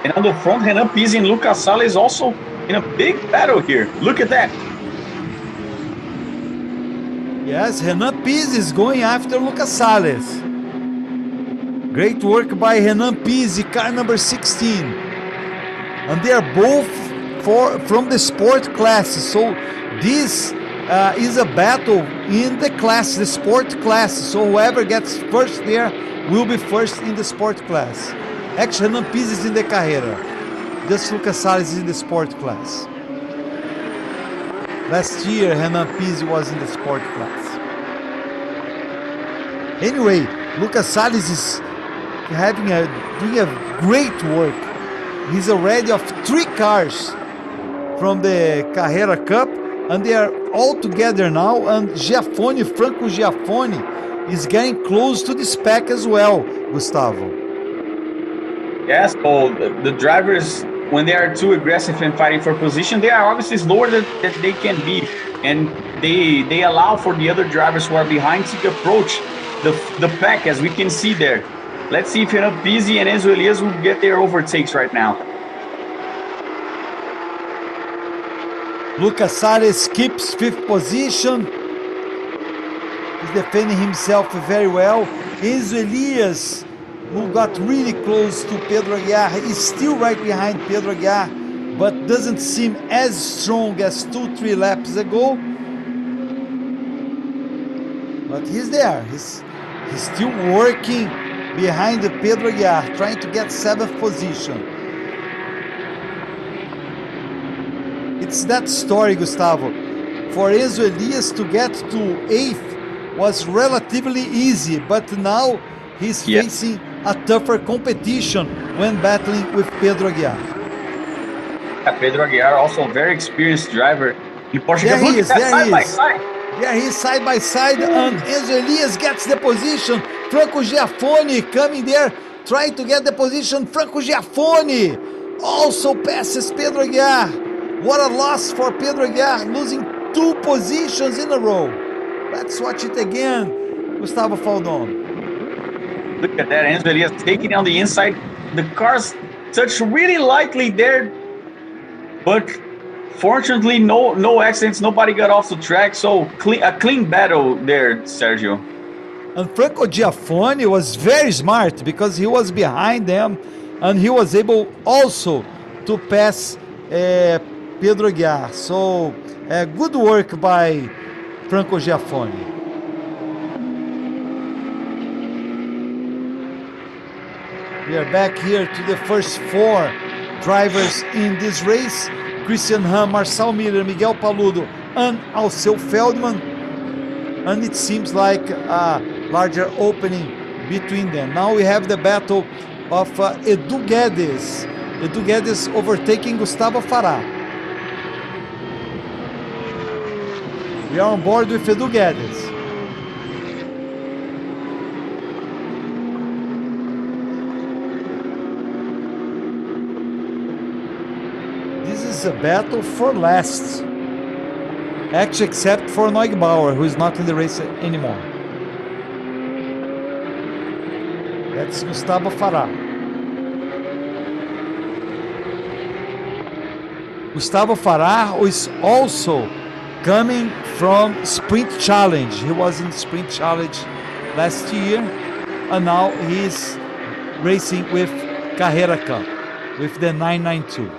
And on the front, Renan Pizzi and Lucas Salles also in a big battle here. Look at that. Yes, Renan Pizzi is going after Lucas Salles. Great work by Renan Pizzi, car number 16. And they are both from the sport class. So this is a battle in the class, the sport class. So whoever gets first there will be first in the sport class. Actually, Renan Pizzi is in the Carrera. Just Lucas Salles is in the sport class. Last year, Renan Pizzi was in the sport class. Anyway, Lucas Salles is doing a great work. He's already of 3 cars from the Carrera Cup, and they are all together now, and Franco Giaffoni is getting close to this pack as well, Gustavo. Yes, so the drivers, when they are too aggressive and fighting for position, they are obviously slower than they can be, and they allow for the other drivers who are behind to approach the pack, as we can see there. Let's see if Renan Pizzi and Enzo Elias will get their overtakes right now. Lucas Salles keeps 5th position. He's defending himself very well. Enzo Elias, who got really close to Pedro Aguiar, is still right behind Pedro Aguiar, but doesn't seem as strong as 2-3 laps ago. But he's there. He's still working behind Pedro Aguiar, trying to get 7th position. It's that story, Gustavo. For Enzo Elias to get to 8th was relatively easy, but now he's facing a tougher competition when battling with Pedro Aguiar. Pedro Aguiar, also a very experienced driver. There he is, Yeah, he's side by side, and Enzo Elias gets the position. Franco Giaffoni coming there, trying to get the position. Franco Giaffoni also passes Pedro Aguiar. What a loss for Pedro Aguiar, losing 2 positions in a row. Let's watch it again, Gustavo Faldon. Look at that, Enzo Elias taking on the inside. The cars touch really lightly there, but fortunately, no accidents. Nobody got off the track, so a clean battle there, Sergio. And Franco Giaffoni was very smart because he was behind them, and he was able also to pass Pedro Aguiar. So good work by Franco Giaffoni. We are back here to the first 4 drivers in this race. Christian Ham, Marcel Miller, Miguel Paludo, and Alceu Feldman. And it seems like a larger opening between them. Now we have the battle of Edu Guedes. Edu Guedes overtaking Gustavo Farah. We are on board with Edu Guedes. This is a battle for last. Actually, except for Neugbauer, who is not in the race anymore. That's Gustavo Farah. Gustavo Farah is also coming from Sprint Challenge. He was in Sprint Challenge last year, and now he's racing with CARRERA CUP, with the 992.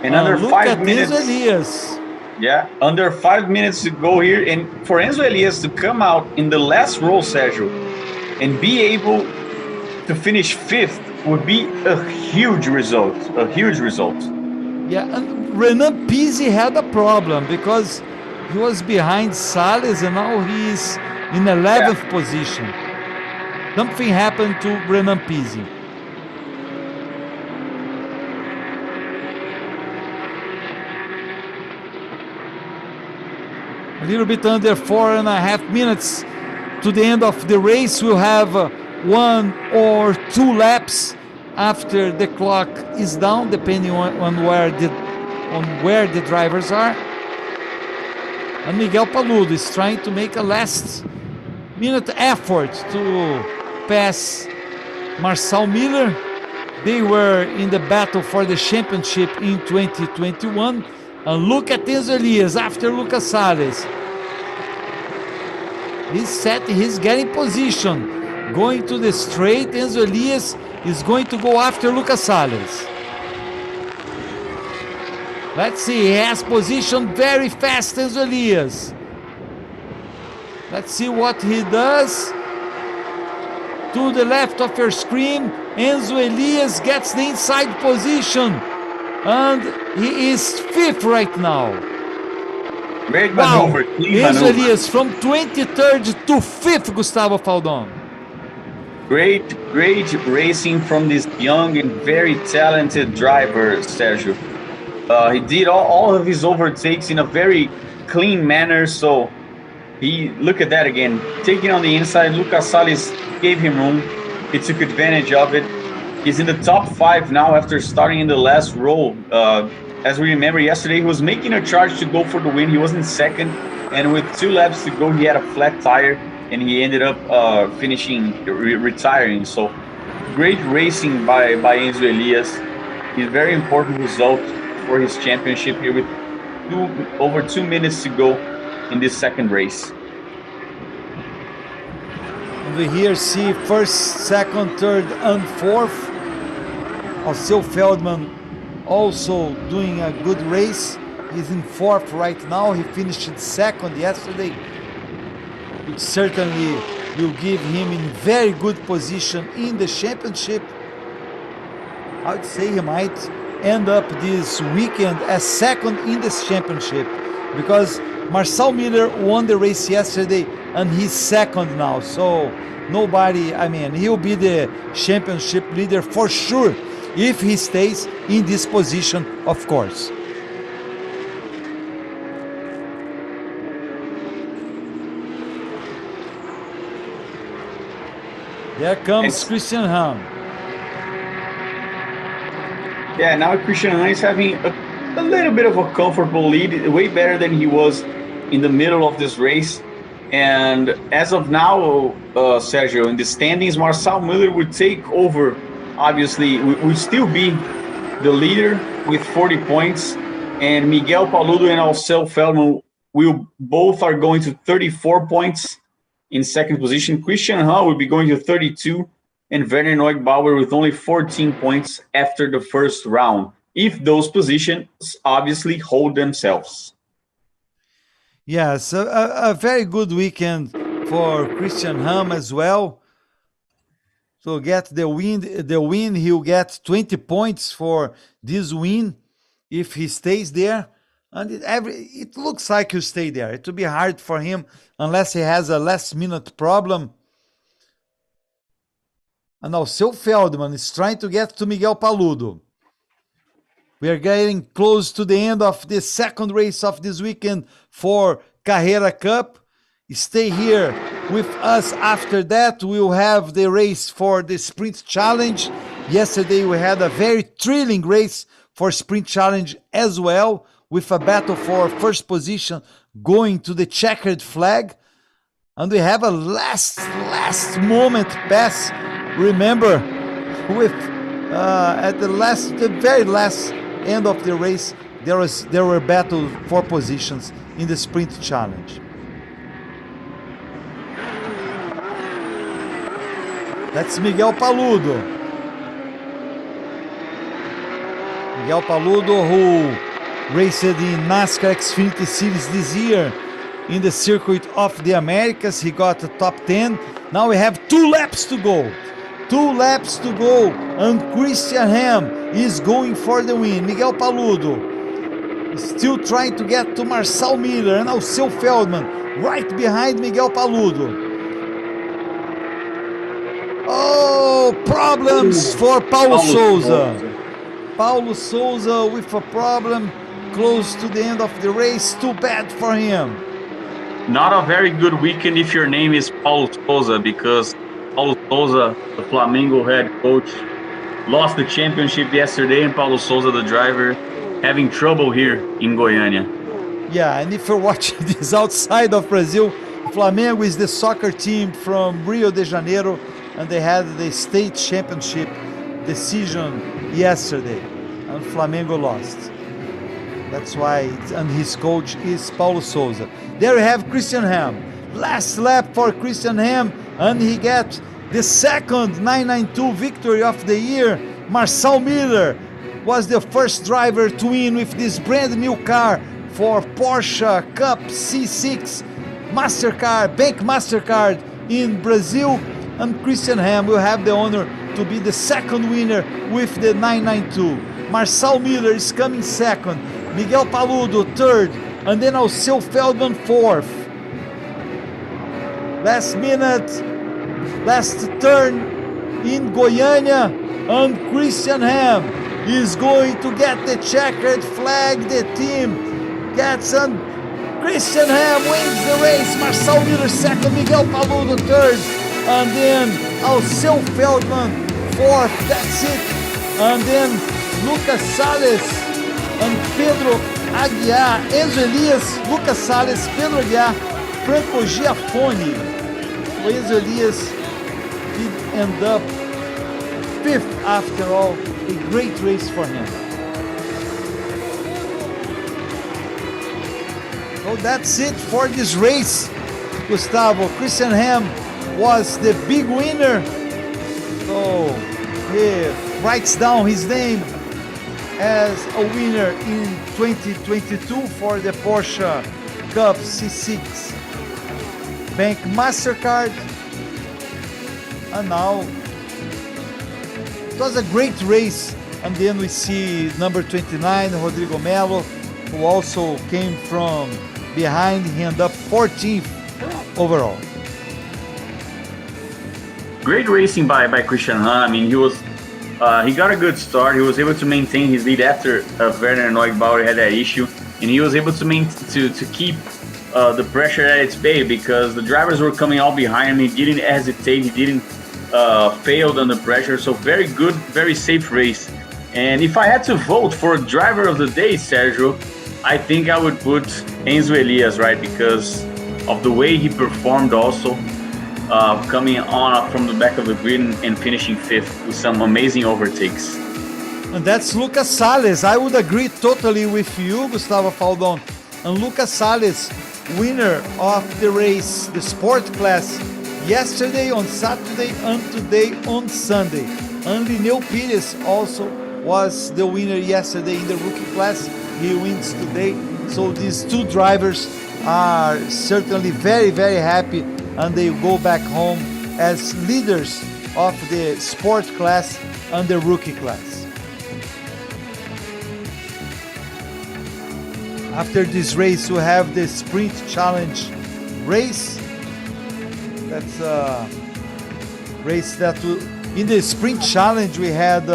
And under look 5 at minutes. Enzo Elias. Yeah, under 5 minutes to go here, and for Enzo Elias to come out in the last row, Sergio, and be able to finish 5th would be a huge result. A huge result. Yeah, and Renan Pizzi had a problem because he was behind Salles and now he's in 11th position. Something happened to Renan Pizzi. A little bit under 4.5 minutes to the end of the race. We'll have 1 or 2 laps after the clock is down, depending on where the drivers are. And Miguel Paludo is trying to make a last-minute effort to pass Marcel Miller. They were in the battle for the championship in 2021. And look at Enzo Elias after Lucas Salles. He's getting position. Going to the straight, Enzo Elias is going to go after Lucas Salles. Let's see, he has position very fast, Enzo Elias. Let's see what he does. To the left of your screen, Enzo Elias gets the inside position. And he is 5th right now. Great maneuver. Enzo Elias from 23rd to 5th, Gustavo Faldon. Great racing from this young and very talented driver, Sergio. He did all of his overtakes in a very clean manner. So look at that again. Taking on the inside, Lucas Salles gave him room. He took advantage of it. He's in the top 5 now after starting in the last row. As we remember yesterday, he was making a charge to go for the win. He was in 2nd, and with 2 laps to go, he had a flat tire, and he ended up retiring. So great racing by Enzo Elias. It's a very important result for his championship here with over 2 minutes to go in this 2nd race. And we here see 1st, 2nd, 3rd, and 4th. Alceu Feldman also doing a good race. He's in 4th right now. He finished 2nd yesterday, which certainly will give him in very good position in the championship. I would say he might end up this weekend as 2nd in this championship because Marcel Miller won the race yesterday and he's 2nd now. So he'll be the championship leader for sure if he stays in this position, of course. There comes Christian Ham. Yeah, now Christian Ham is having a little bit of a comfortable lead, way better than he was in the middle of this race. And as of now, Sergio, in the standings, Marcel Miller would take over. Obviously, would still be the leader with 40 points. And Miguel Paludo and Alceu Feldman both are going to 34 points in 2nd position. Christian Ham will be going to 32, and Werner Neugbauer with only 14 points after the 1st round, if those positions obviously hold themselves. Yes, a very good weekend for Christian Ham as well. to get the win, he'll get 20 points for this win if he stays there. And it looks like he'll stay there. It will be hard for him unless he has a last-minute problem. And now Seu Feldman is trying to get to Miguel Paludo. We are getting close to the end of the second race of this weekend for Carrera Cup. Stay here with us. After that, we'll have the race for the Sprint Challenge. Yesterday, we had a very thrilling race for Sprint Challenge as well, with a battle for first position going to the checkered flag. And we have a last moment pass. Remember, with at the very last end of the race, there were battles for positions in the Sprint Challenge. That's Miguel Paludo. Miguel Paludo, who raced in NASCAR Xfinity Series this year in the Circuit of the Americas. He got a top 10. Now we have 2 laps to go. 2 laps to go, and Christian Ham is going for the win. Miguel Paludo still trying to get to Marcel Miller, and now Seu Feldman right behind Miguel Paludo. Oh, problems for Paulo Souza. Paulo Souza with a problem close to the end of the race. Too bad for him. Not a very good weekend if your name is Paulo Souza, because Paulo Souza, the Flamengo head coach, lost the championship yesterday, and Paulo Souza, the driver, having trouble here in Goiania. Yeah, and if you're watching this outside of Brazil, Flamengo is the soccer team from Rio de Janeiro, and they had the state championship decision yesterday, and Flamengo lost. That's why, and his coach is Paulo Souza. There we have Christian Ham. Last lap for Christian Ham, and he gets the second 992 victory of the year. Marcel Miller was the first driver to win with this brand new car for Porsche Cup C6 Mastercard, Bank Mastercard in Brazil. And Christian Ham will have the honor to be the second winner with the 992. Marcel Miller is coming second. Miguel Paludo third. And then Seu Feldman fourth. Last minute, last turn in Goiania, and Christian Ham is going to get the checkered flag. The team gets, and Christian Ham wins the race. Marcel Miller second, Miguel Paludo third, and then Seu Feldman fourth. That's it. And then Lucas Salles and Pedro Aguiar, Enzo Elias, Lucas Salles, Pedro Aguiar, Franco Giafone. Enzo Elias did end up fifth after all. A great race for him. So that's it for this race, Gustavo. Christian Ham was the big winner. So he writes down his name as a winner in 2022 for the Porsche Cup C6 Bank Mastercard. And now it was a great race. And then we see number 29, Rodrigo Melo, who also came from behind. He ended up 14th overall. Great racing by Christian Ham. I mean, he got a good start. He was able to maintain his lead after Werner Neubauer had that issue, and he was able to keep the pressure at its bay because the drivers were coming all behind him. He didn't hesitate. He didn't fail under pressure. So very good, very safe race. And if I had to vote for driver of the day, Sergio, I think I would put Enzo Elias, right? Because of the way he performed also. Coming on from the back of the grid and finishing fifth with some amazing overtakes. And that's Lucas Salles. I would agree totally with you, Gustavo Faldon. And Lucas Salles, winner of the race, the sport class, yesterday on Saturday and today on Sunday. And Lineu Pires also was the winner yesterday in the rookie class. He wins today. So these two drivers are certainly very, very happy, and they go back home as leaders of the sport class and the rookie class. After this race, we have the sprint challenge race. That's a race that in the sprint challenge we had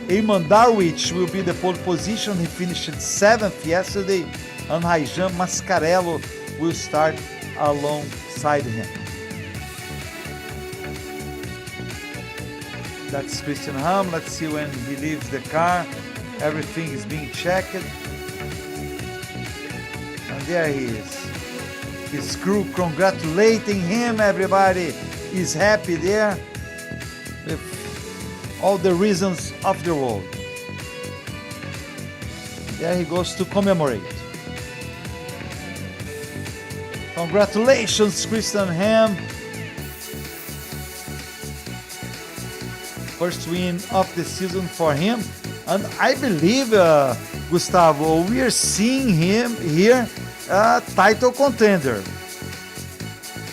Eamon Darwich will be the pole position. He finished 7th yesterday, and Raijan Mascarello will start alongside him. That's Christian Ham. Let's see when he leaves the car. Everything is being checked. And there he is. His crew congratulating him. Everybody is happy there with all the reasons of the world. There he goes to commemorate. Congratulations, Christian Ham. First win of the season for him. And I believe, Gustavo, we are seeing him here a title contender.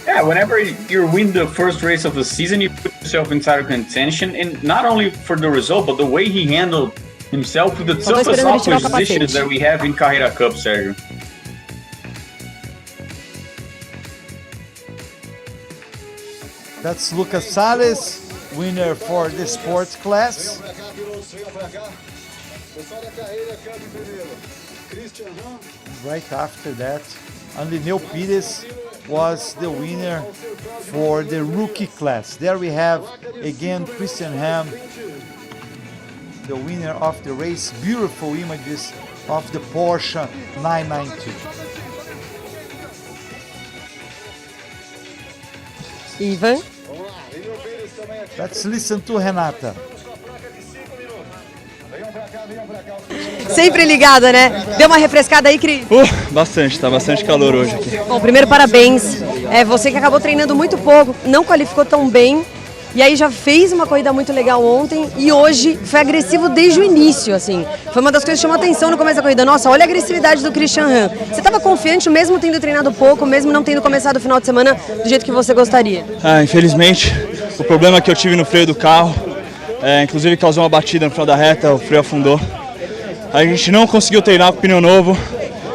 Yeah, whenever you win the first race of the season, you put yourself in title contention, and not only for the result, but the way he handled himself with the toughest oppositions that we have in CARRERA CUP, Sergio. That's Lucas Salles, winner for the sports class. Right after that, Miguel Pires was the winner for the rookie class. There we have again Christian Ham, the winner of the race. Beautiful images of the Porsche 992. Ivan. Let's listen to Renata. Sempre ligada, né? Deu uma refrescada aí, Cris? Bastante, tá bastante calor hoje aqui. Bom, primeiro parabéns. Você que acabou treinando muito pouco, não qualificou tão bem. E aí já fez uma corrida muito legal ontem e hoje foi agressivo desde o início, assim. Foi uma das coisas que chamou atenção no começo da corrida. Nossa, olha a agressividade do Christian Ham. Você estava confiante mesmo tendo treinado pouco, mesmo não tendo começado o final de semana do jeito que você gostaria? Infelizmente, o problema que eu tive no freio do carro, inclusive causou uma batida no final da reta, o freio afundou. A gente não conseguiu treinar com pneu novo,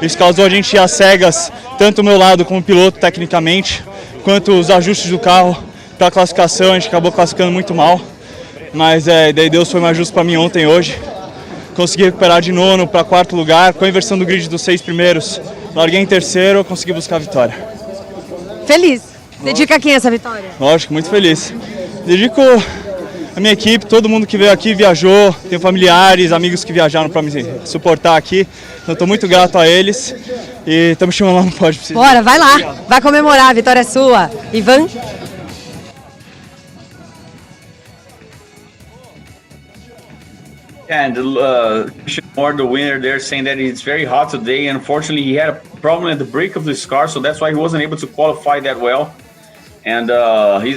isso causou a gente ir às cegas, tanto o meu lado como piloto tecnicamente, quanto os ajustes do carro para a classificação. A gente acabou classificando muito mal, mas daí Deus foi mais justo para mim ontem e hoje. Consegui recuperar de nono para 4º lugar, com a inversão do grid dos 6 primeiros, larguei em terceiro, consegui buscar a vitória. Feliz? Dedica a quem essa vitória? Lógico, muito feliz. Dedico a minha equipe, todo mundo que veio aqui viajou, tenho familiares, amigos que viajaram para me suportar aqui, então estou muito grato a eles e estamos chamando lá no pódio. Bora, vai lá, vai comemorar, a vitória é sua. Ivan? And more the winner there, saying that it's very hot today. Unfortunately, he had a problem at the brake of this car, so that's why he wasn't able to qualify that well. And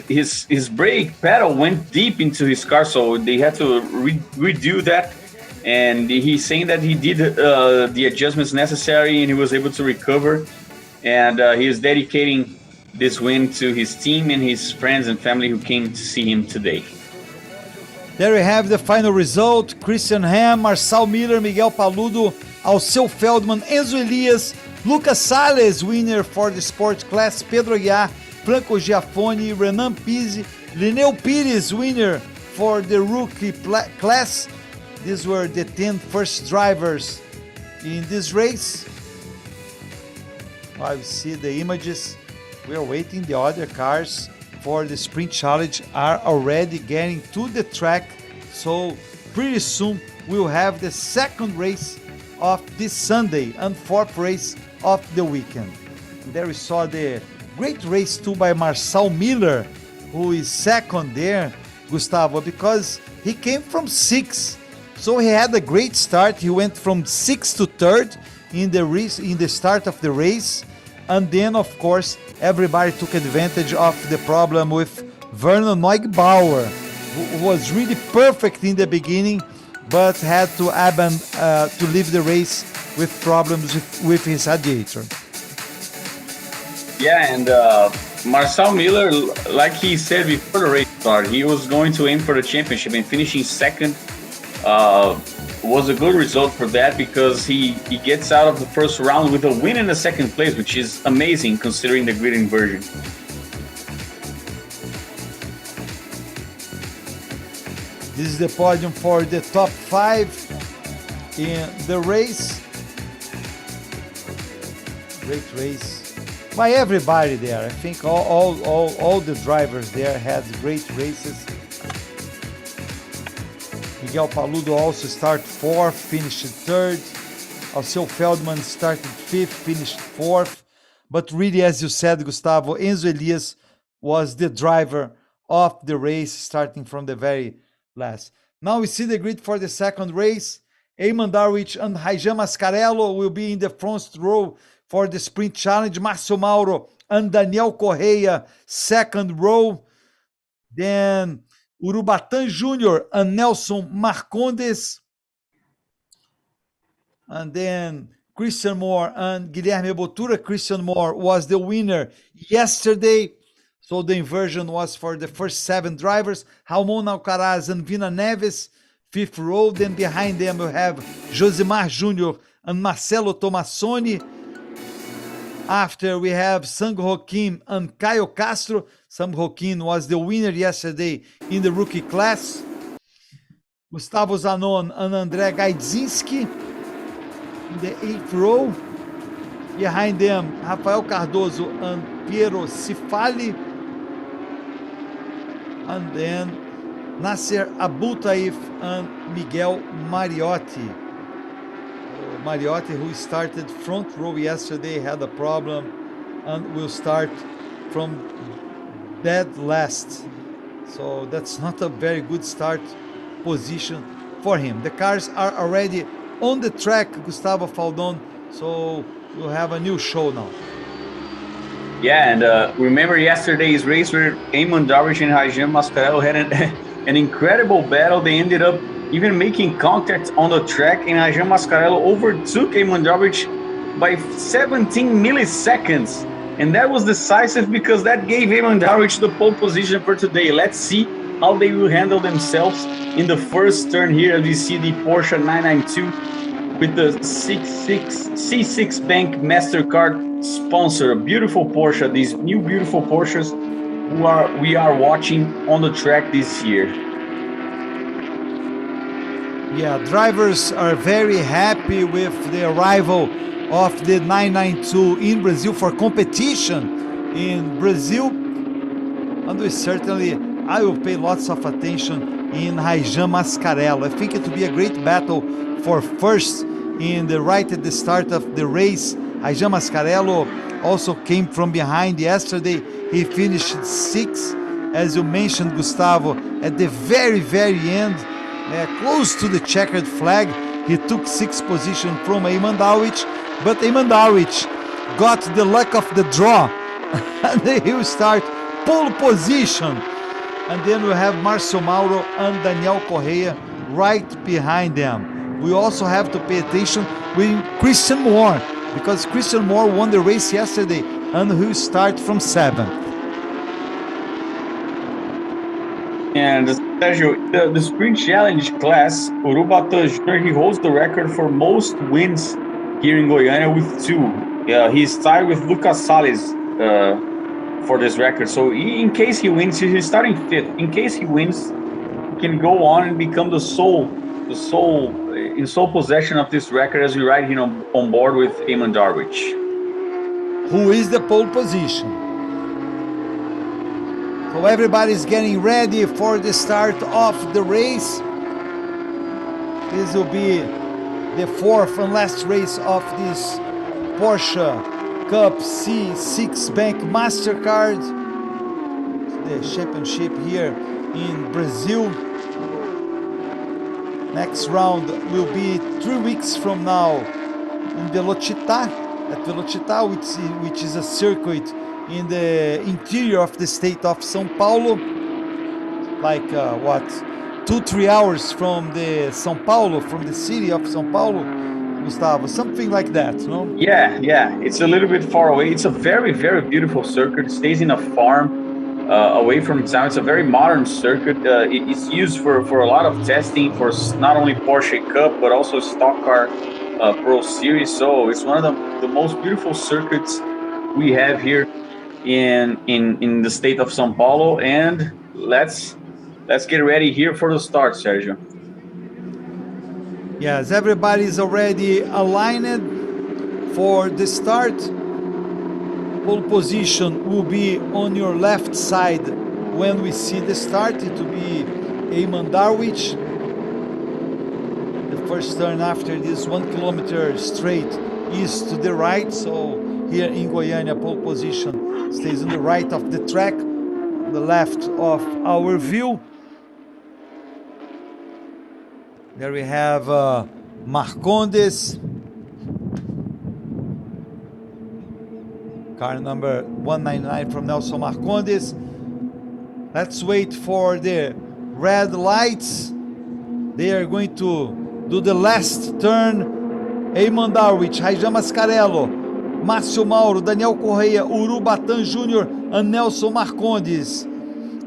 his brake pedal went deep into his car, so they had to redo that. And he's saying that he did the adjustments necessary and he was able to recover. And he is dedicating this win to his team and his friends and family who came to see him today. There we have the final result. Christian Ham, Marçal Miller, Miguel Paludo, Alceu Feldman, Enzo Elias, Lucas Salles, winner for the sports class, Pedro Aguiar, Franco Giafone, Renan Pizzi, Lineu Pires, winner for the rookie class. These were the 10 first drivers in this race. I see the images. We are waiting. The other cars for the sprint challenge are already getting to the track. So pretty soon we'll have the second race of this Sunday and 4th race of the weekend. There we saw the great race too by Marçal Miller, who is second there, Gustavo, because he came from 6th. So he had a great start. He went from 6th to 3rd in the race, in the start of the race. And then, of course, everybody took advantage of the problem with Vernon Neugebauer, who was really perfect in the beginning, but had to leave the race with problems with his radiator. Yeah, and Marcel Miller, like he said before the race started, he was going to aim for the championship, and finishing second was a good result for that, because he gets out of the first round with a win in the second place, which is amazing considering the grid inversion. This is the podium for the top 5 in the race. Great race by everybody there. I think all the drivers there had great races. Miguel Paludo also started 4th, finished 3rd. Alceu Feldman started 5th, finished 4th. But really, as you said, Gustavo, Enzo Elias was the driver of the race, starting from the very last. Now we see the grid for the second race. Eamon Darwich and Raijan Mascarello will be in the front row for the sprint challenge. Márcio Mauro and Daniel Correia, second row. Then Urubatan Jr. and Nelson Marcondes. And then Christian Moore and Guilherme Botura. Christian Moore was the winner yesterday. So the inversion was for the first 7 drivers. Ramon Alcaraz and Vina Neves, 5th row. Then behind them we have Josimar Jr. and Marcelo Tomassoni. After we have Sang Ho Kim and Caio Castro. Sang Ho Kim was the winner yesterday in the rookie class. Gustavo Zanon and André Gaidzinski in the 8th row. Behind them, Rafael Cardoso and Piero Cifali. And then Nasser Abultaif and Miguel Mariotti. Mariotti, who started front row yesterday, had a problem and will start from dead last. So that's not a very good start position for him. The cars are already on the track, Gustavo Faldon, so we'll have a new show now. Yeah, and remember yesterday's race where Eamon Darwich and Raijan Mascarello had an incredible battle. They ended up even making contact on the track, and Raijan Mascarello overtook Eamon Darwich by 17 milliseconds. And that was decisive, because that gave Eamon Darwich the pole position for today. Let's see how they will handle themselves in the first turn here, as we see the Porsche 992 with the C6 Bank Mastercard sponsor. A beautiful Porsche, these new beautiful Porsches we are watching on the track this year. Yeah, drivers are very happy with the arrival of the 992 in Brazil for competition in Brazil. And I will pay lots of attention in Raijan Mascarello. I think it will be a great battle for first right at the start of the race. Raijan Mascarello also came from behind yesterday. He finished 6th, as you mentioned, Gustavo, at the very, very end, close to the checkered flag. He took 6th position from Eamon Darwich, but Eamon Darwich got the luck of the draw, and he will start pole position. And then we have Márcio Mauro and Daniel Correia right behind them. We also have to pay attention with Christian Moore, because Christian Moore won the race yesterday and he will start from 7th. And Sergio, the sprint challenge class, Urubatan Jr., he holds the record for most wins here in Goiania with 2. He's tied with Lucas Salles for this record. So in case he wins, he's starting 5th. In case he wins, he can go on and become in sole possession of this record, as we ride here on board with Eamon Darwich, who is the pole position. So everybody's getting ready for the start of the race. This will be the 4th and last race of this Porsche Cup C6 Bank Mastercard, the championship here in Brazil. Next round will be 3 weeks from now in Velocità, which is a circuit in the interior of the state of São Paulo, like 2-3 hours from the city of São Paulo. Gustavo, something like that, no? Yeah, it's a little bit far away. It's a very, very beautiful circuit. It stays in a farm away from town. It's a very modern circuit. It's used for a lot of testing for not only Porsche Cup, but also Stock Car Pro Series. So it's one of the most beautiful circuits we have here in the state of São Paulo. And let's get ready here for the start, Sergio. Yes, everybody's already aligned for the start. Pole position will be on your left side when we see the start. It will be Eamon Darwich. The first turn after this 1 kilometer straight is to the right. So here in Goiania, pole position stays on the right of the track, on the left of our view. There we have Marcondes, car number 199 from Nelson Marcondes. Let's wait for the red lights. They are going to do the last turn. Eamon Darwich, Raijan Mascarello, Márcio Mauro, Daniel Correia, Urubatã Júnior, and Nelson Marcondes.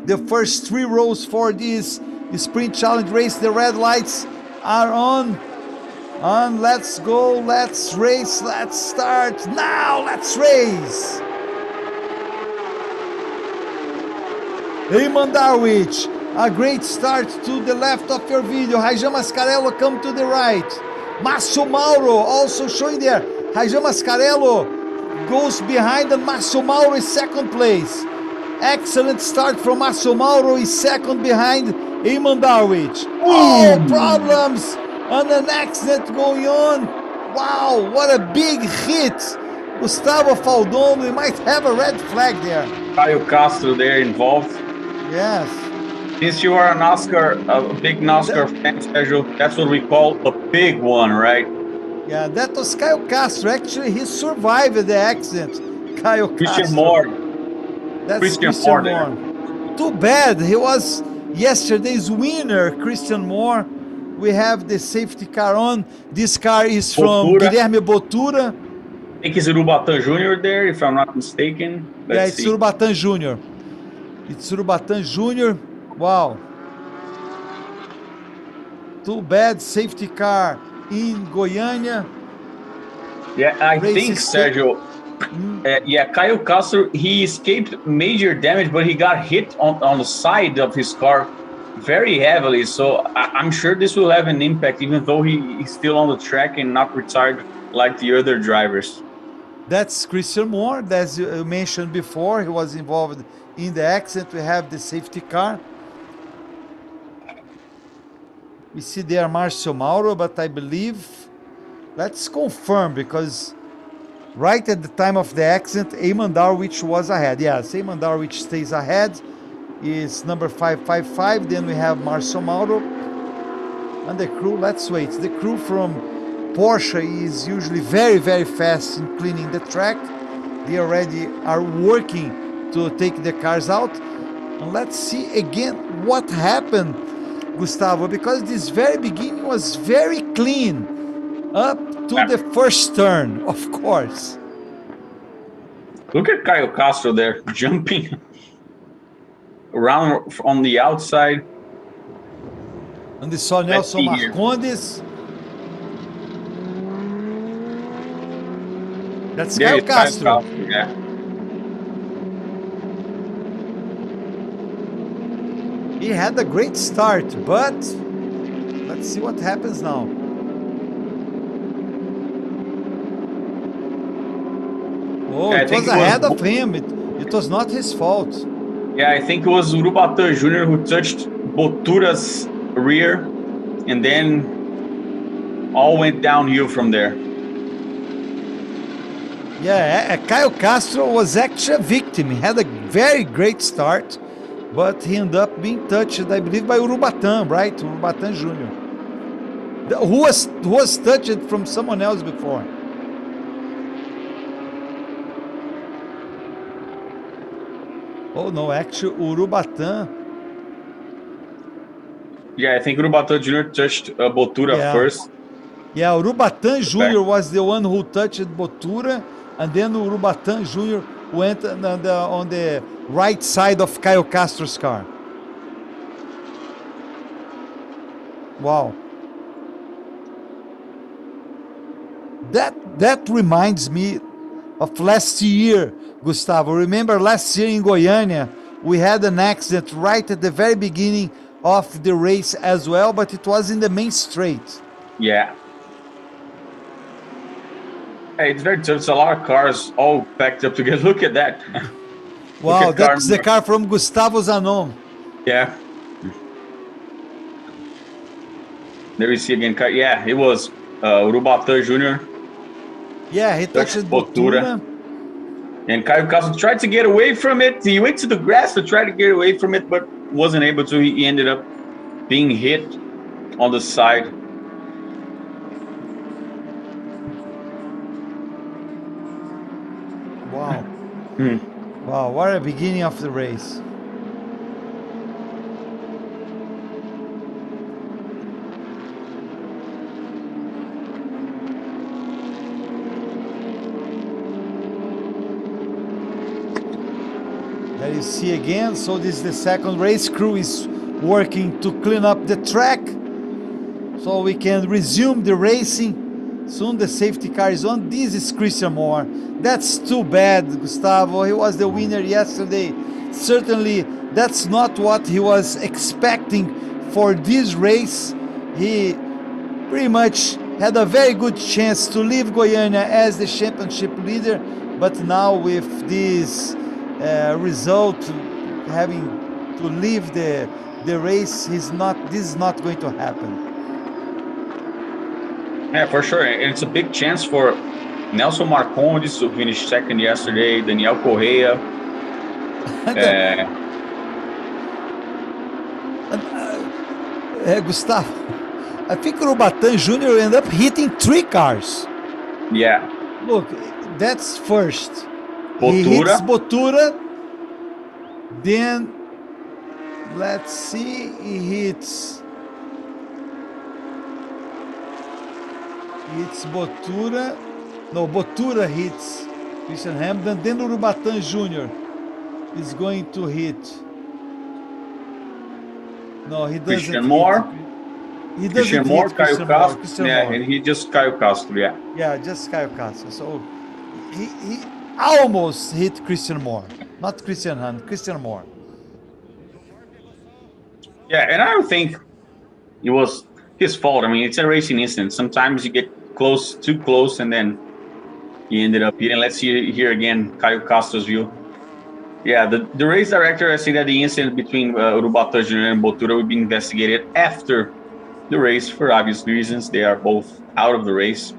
The first 3 rows for this sprint challenge race. The red lights are on. Let's go, let's race, let's start now, let's race. Eamon Darwich, a great start to the left of your video. Raijan Mascarello come to the right. Márcio Mauro also showing there. Raijan Mascarello goes behind, and Márcio Mauro is second place. Excellent start from Márcio Mauro, is second behind Eamon Darwich. Oh, problems and an accident going on. Wow, what a big hit. Gustavo Faldon, we might have a red flag there. Caio Castro there involved. Yes. Since you are a big NASCAR fan, Sergio, that's what we call a big one, right? Yeah, that was Caio Castro. Actually, he survived the accident. Caio Christian Castro. Moore. That's Christian Moore. there. Too bad. He was yesterday's winner, Christian Moore. We have the safety car on. This car is from Botura. Guilherme Botura. I think it's Urubatã Júnior there, if I'm not mistaken. Let's It's see. Urubatã Júnior. It's Urubatã Júnior. Wow. Too bad, safety car in Goiânia. Yeah, I Race think, is Sergio, Caio Castro, he escaped major damage, but he got hit on the side of his car very heavily. So I'm sure this will have an impact, even though he's still on the track and not retired like the other drivers. That's Christian Moore, as you mentioned before. He was involved in the accident. We have the safety car. We see there Márcio Mauro, but I believe, let's confirm, because right at the time of the accident, Eamon Darwich was ahead. Yes, Eamon Darwich stays ahead. Is number 555. Then we have Márcio Mauro. And the crew, let's wait. The crew from Porsche is usually very, very fast in cleaning the track. They already are working to take the cars out. And let's see again what happened, Gustavo, because this very beginning was very clean up to the first turn, of course. Look at Caio Castro there, jumping around on the outside. And we saw Nelson Marcondes. That's Caio Castro. Yeah. He had a great start, but let's see what happens now. Oh, it was ahead of him. It was not his fault. Yeah, I think it was Urubatã Júnior who touched Botura's rear, and then all went downhill from there. Yeah, Caio Castro was actually a victim. He had a very great start, but he ended up being touched, I believe, by Urubatã, right? Urubatã Júnior. Who was touched from someone else before. Oh no, actually Urubatã. Yeah, I think Urubatã Júnior touched Botura first. Yeah, Urubatán Jr. was the one who touched Bottura, and then Urubatán Jr. went on the right side of Caio Castro's car. Wow. That reminds me of last year, Gustavo. Remember last year in Goiania, we had an accident right at the very beginning of the race as well, but it was in the main straight. Yeah. Hey, it's very tough. It's a lot of cars all packed up together. Look at that. Wow, that's the car from Gustavo Zanon. Yeah. There we see again. Yeah, it was Urubatán Jr. Yeah, he touched Bottura. And Caio Castro tried to get away from it. He went to the grass to try to get away from it, but wasn't able to. He ended up being hit on the side. Wow. Wow, what a beginning of the race. There you see again, so this is the second race. Crew is working to clean up the track so we can resume the racing. Soon the safety car is on. This is Christian Moore. That's too bad, Gustavo. He was the winner yesterday. Certainly, that's not what he was expecting for this race. He pretty much had a very good chance to leave Goiania as the championship leader, but now with this result, having to leave the race, this is not going to happen. Yeah, for sure. And it's a big chance for Nelson Marcondes, who finished second yesterday, Daniel Correa. Gustavo, I think Urubatán Jr. ended up hitting 3 cars. Yeah. Look, that's first. Bottura. He hits Bottura. Then, let's see, he hits Bottura. No, Bottura hits Christian Hamilton. Then Urubatán Jr. is going to hit. No, he doesn't. Christian Moore. He doesn't Christian Moore, hit Christian Caio Moore. Castro. Christian Yeah, Moore. and he just Caio Castro, yeah. Yeah, just Caio Castro. So he almost hit Christian Moore. Not Christian Hunt, Christian Moore. Yeah, and I don't think it was his fault. I mean, it's a racing incident. Sometimes you get too close, and then he ended up hitting. Let's see here again, Caio Castro's view. Yeah, the race director has said that the incident between Urubatán Jr. and Bottura will be investigated after the race for obvious reasons. They are both out of the race.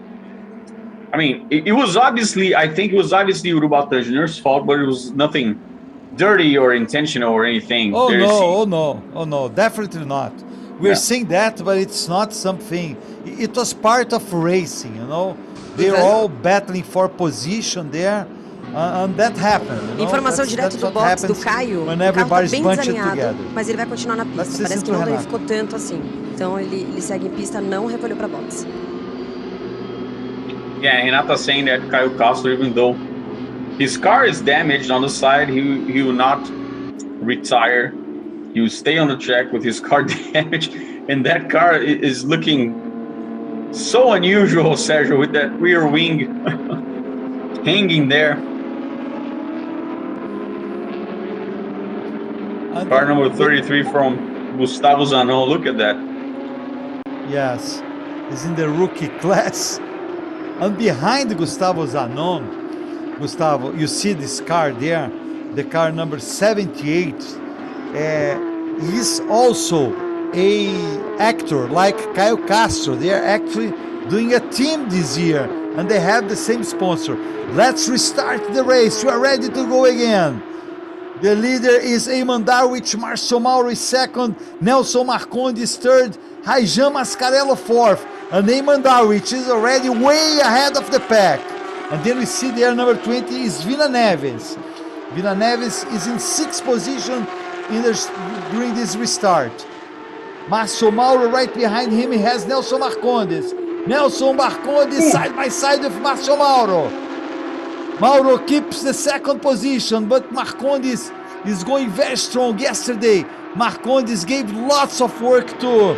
I mean, it was obviously, I think it was obviously Urubatán Jr.'s fault, but it was nothing dirty or intentional or anything. Oh no, definitely not. We're saying that, but it's not something. It was part of racing, you know. They're all battling for position there, and that happened. You know? Informação direto do box do Caio. When O carro tá everybody's bem bunched desalinhado, together. mas ele vai continuar na pista. Let's Parece listen que to não Renato. danificou tanto assim. Então ele segue em pista, não recolheu para box. Yeah, Renata's saying that Caio Castro, even though his car is damaged on the side, he will not retire. He will stay on the track with his car damaged. And that car is looking so unusual, Sergio, with that rear wing hanging there. Car number 33 from Gustavo Zanon. Look at that. Yes, he's in the rookie class. And behind Gustavo Zanon, Gustavo, you see this car there, the car number 78. He's also a actor like Caio Castro. They are actually doing a team this year, and they have the same sponsor. Let's restart the race. We are ready to go again. The leader is Eamon Darwich, Marcio Mauro is second, Nelson Marcondes third, Raijan Mascarello fourth, and Eamon Darwich is already way ahead of the pack. And then we see there number 20 is Vina Neves. Vina Neves is in sixth position during this restart. Marcio Mauro right behind him, he has Nelson Marcondes. Nelson Marcondes side by side with Márcio Mauro. Mauro keeps the second position, but Marcondes is going very strong. Yesterday, Marcondes gave lots of work to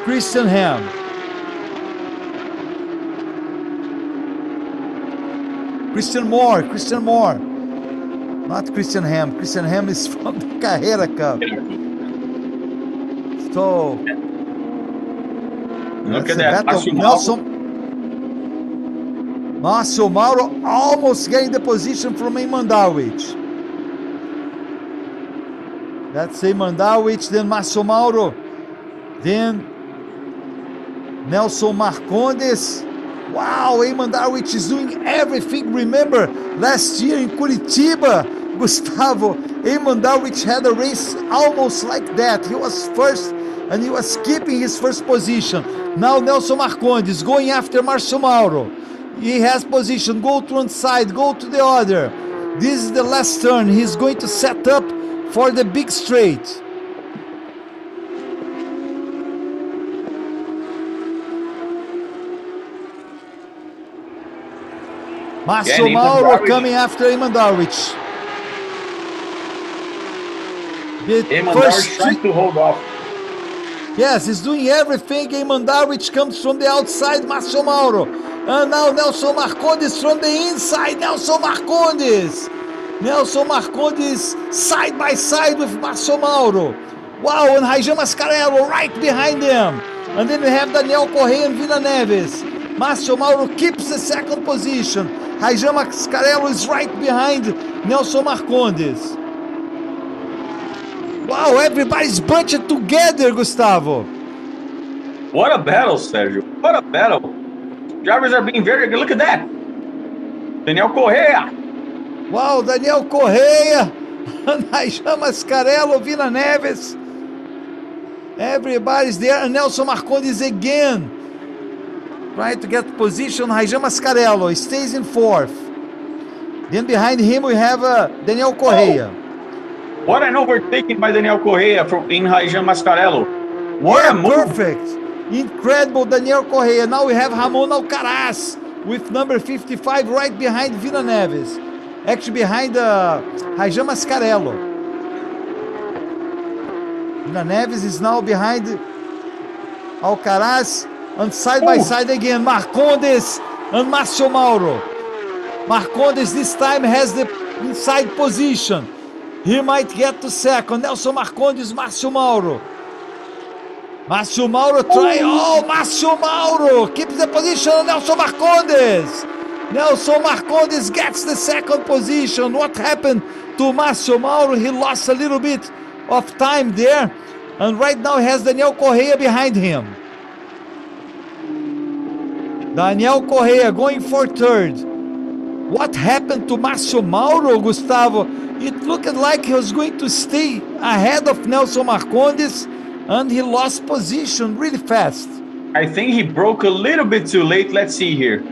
Christian Ham. Christian Moore. Not Christian Ham. Christian Ham is from the CARRERA Cup. So, look at that. Márcio Mauro almost getting the position from Eamon. That's Eamon, then Márcio Mauro, then Nelson Marcondes. Wow, Eamon is doing everything. Remember, last year in Curitiba, Gustavo, Eamon had a race almost like that. He was first and he was keeping his first position. Now Nelson Marcondes going after Márcio Mauro. He has position, go to one side, go to the other. This is the last turn. He's going to set up for the big straight. Márcio Mauro coming after Eamon Darwich. Eamon trying to hold off. Yes, he's doing everything. Eamon Darwich comes from the outside, Márcio Mauro. And now Nelson Marcondes from the inside, Nelson Marcondes side by side with Márcio Mauro. Wow, and Raijan Mascarello right behind them. And then we have Daniel Correia and Vina Neves. Márcio Mauro keeps the second position. Raijan Mascarello is right behind Nelson Marcondes. Wow, everybody's bunched together, Gustavo. What a battle, Sergio. What a battle. Drivers are being very good. Look at that. Daniel Correia. Wow, Daniel Correia. Raijan Mascarello, Vina Neves. Everybody's there. And Nelson Marcondes again. Trying to get position. Raijan Mascarello stays in fourth. Then behind him we have Daniel Correia. Oh. What an overtaking by Daniel Correia in Raijan Mascarello. What a move. Perfect. Incredible, Daniel Correia. Now we have Ramon Alcaraz with number 55 right behind Vina Neves. Actually behind Raijan Mascarello. Vina Neves is now behind Alcaraz. And side by side again, Marcondes and Márcio Mauro. Marcondes this time has the inside position. He might get to second. Nelson Marcondes, Márcio Mauro. Márcio Mauro try. Oh, Márcio Mauro keeps the position. Nelson Marcondes. Nelson Marcondes gets the second position. What happened to Márcio Mauro? He lost a little bit of time there. And right now he has Daniel Correia behind him. Daniel Correia going for third. What happened to Márcio Mauro, Gustavo? It looked like he was going to stay ahead of Nelson Marcondes, and he lost position really fast. I think he broke a little bit too late. Let's see here.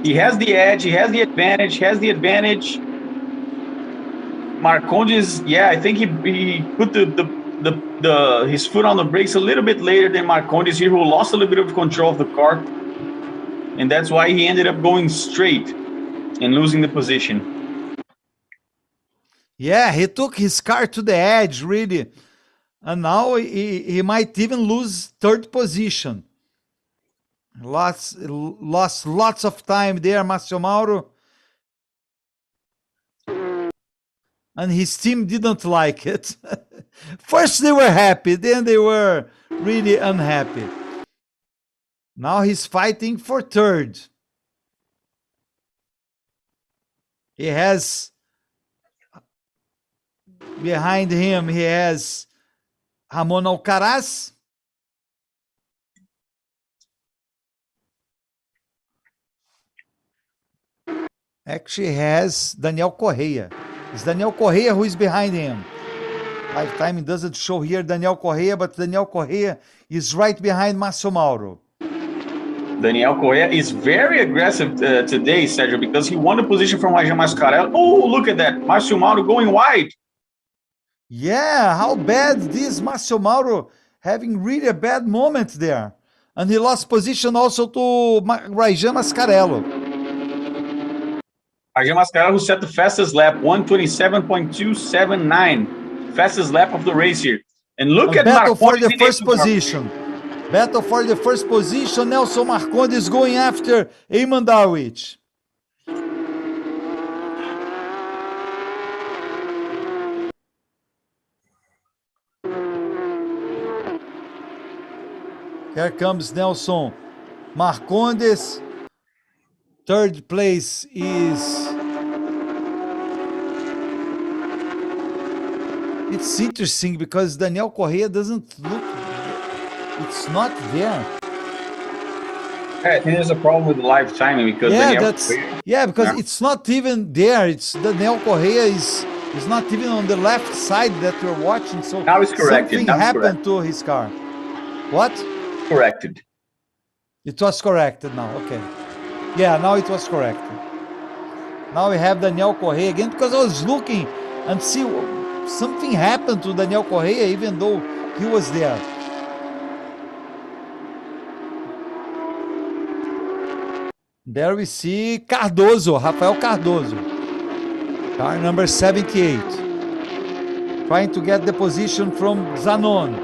He has the edge. He has the advantage. Marcondes, yeah, I think he put his foot on the brakes a little bit later than Marcondes here, who lost a little bit of control of the car. And that's why he ended up going straight and losing the position. Yeah, he took his car to the edge, really. And now he might even lose third position. Lost lots of time there, Márcio Mauro. And his team didn't like it. First they were happy, then they were really unhappy. Now he's fighting for third. He has, behind him, he has Ramon Alcaraz. Actually has Daniel Correia. It's Daniel Correia who is behind him. Lifetime doesn't show here Daniel Correia, but Daniel Correia is right behind Márcio Mauro. Daniel Correia is very aggressive today, Sergio, because he won the position from Raijan Mascarello. Oh, look at that. Márcio Mauro going wide. Yeah, how bad this Márcio Mauro having really a bad moment there. And he lost position also to Raijan Mascarello. Raijan Mascarello, who set the fastest lap, 1:27.279. Fastest lap of the race here. And look at battle for the Marcondes first position. Battle for the first position. Nelson Marcondes going after Eamon Darwich. Here comes Nelson Marcondes. Third place is... It's interesting because Daniel Correa doesn't look... It's not there. I think there's a problem with the live timing because because it's not even there. It's Daniel Correa is not even on the left side that we're watching. So now it's corrected. Something happened to his car. What? Corrected. It was corrected now. Okay. Yeah, now it was corrected. Now we have Daniel Correa again because I was looking and see something happened to Daniel Correa even though he was there. There we see Cardoso, Rafael Cardoso. Car number 78. Trying to get the position from Zanon.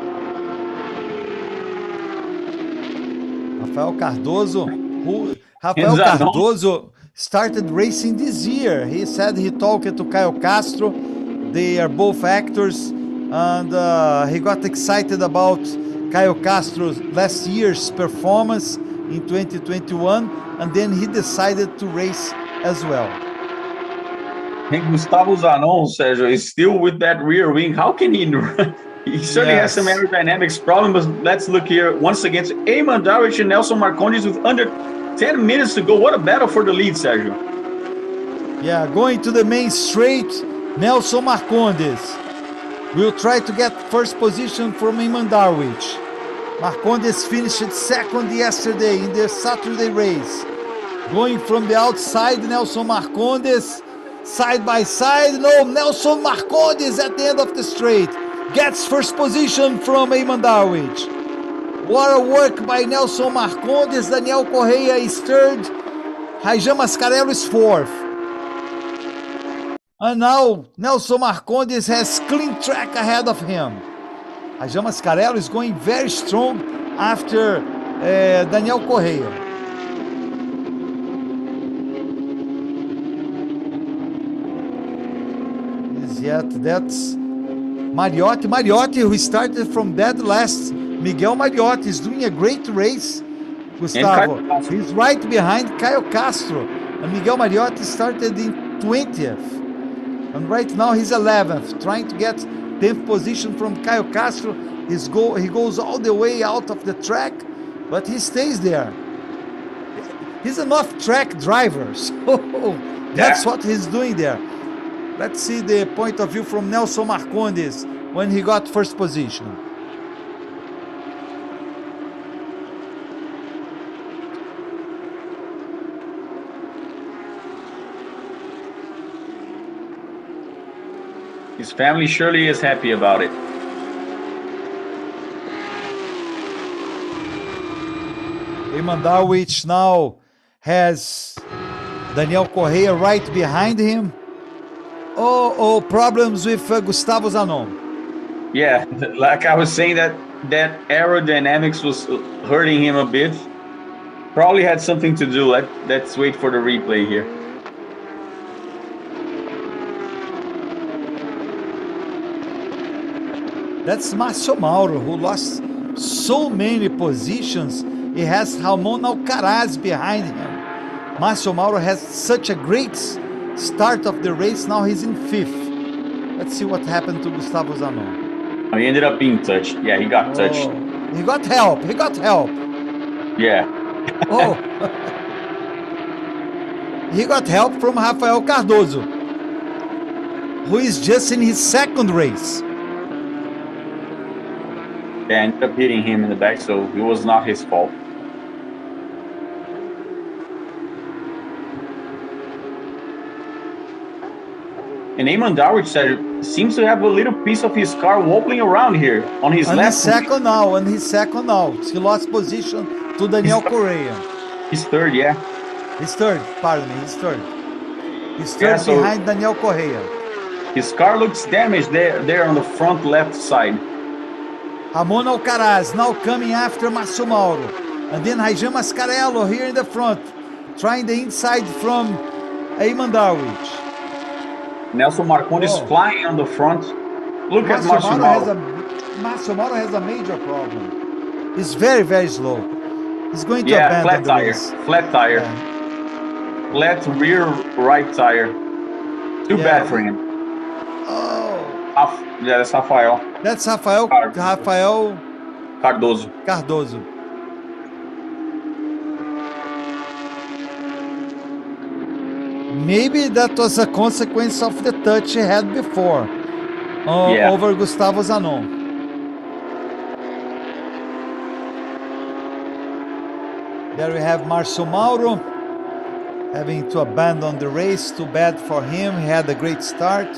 Rafael Cardoso started racing this year. He said he talked to Caio Castro. They are both actors. And he got excited about Caio Castro's last year's performance in 2021. And then he decided to race as well. And Gustavo Zanon, Sergio, is still with that rear wing. How can he? He certainly has some aerodynamics problem, but let's look here once again. Eamon Darwich and Nelson Marcondes with under 10 minutes to go. What a battle for the lead, Sergio. Yeah, going to the main straight, Nelson Marcondes will try to get first position from Eamon Darwich. Marcondes finished second yesterday in the Saturday race. Going from the outside, Nelson Marcondes, side by side. No, Nelson Marcondes at the end of the straight. Gets first position from Eamon Darwich. What a work by Nelson Marcondes. Daniel Correa is third. Raijan Mascarello is fourth. And now Nelson Marcondes has clean track ahead of him. Raijan Mascarello is going very strong after Daniel Correa. That's Mariotti. Mariotti, who started from dead last. Miguel Mariotti is doing a great race, Gustavo. He's right behind Caio Castro. And Miguel Mariotti started in 20th. And right now he's 11th, trying to get 10th position from Caio Castro. He goes all the way out of the track, but he stays there. He's an off-track driver, so that's what he's doing there. Let's see the point of view from Nelson Marcondes when he got first position. His family surely is happy about it. Eamon Darwich now has Daniel Correa right behind him. Oh, problems with Gustavo Zanon. Yeah, like I was saying, that aerodynamics was hurting him a bit. Probably had something to do. Let's wait for the replay here. That's Márcio Mauro, who lost so many positions. He has Ramon Alcaraz behind him. Márcio Mauro has such a great start of the race. Now he's in 5th. Let's see what happened to Gustavo Zanon. He ended up being touched. Yeah, he got touched. He got help. Yeah. Oh. He got help from Rafael Cardoso, who is just in his 2nd race. Yeah, ended up hitting him in the back, so it was not his fault. And Eamon Darwich said seems to have a little piece of his car wobbling around here on his And left. he's second now. He lost position to Daniel Correa. He's third, yeah. He's third, pardon me, he's third. He's third Yeah, so- behind Daniel Correa. His car looks damaged there on the front left side. Ramon Alcaraz now coming after Márcio Mauro. And then Raijan Mascarello here in the front, trying the inside from Eamon Darwich. Nelson Marcondes Oh. flying on the front. Look at Márcio Mauro. Márcio Mauro has a major problem. He's very, very slow. He's going to Yeah, abandon flat the tire. race. Flat tire. Yeah. Flat rear right tire. Too Yeah. bad for him. Oh, Yeah, that's Rafael that's Rafael Cardoso. Cardoso. Maybe that was a consequence of the touch he had before Yeah. over Gustavo Zanon. There we have Márcio Mauro having to abandon the race. Too bad for him. He had a great start.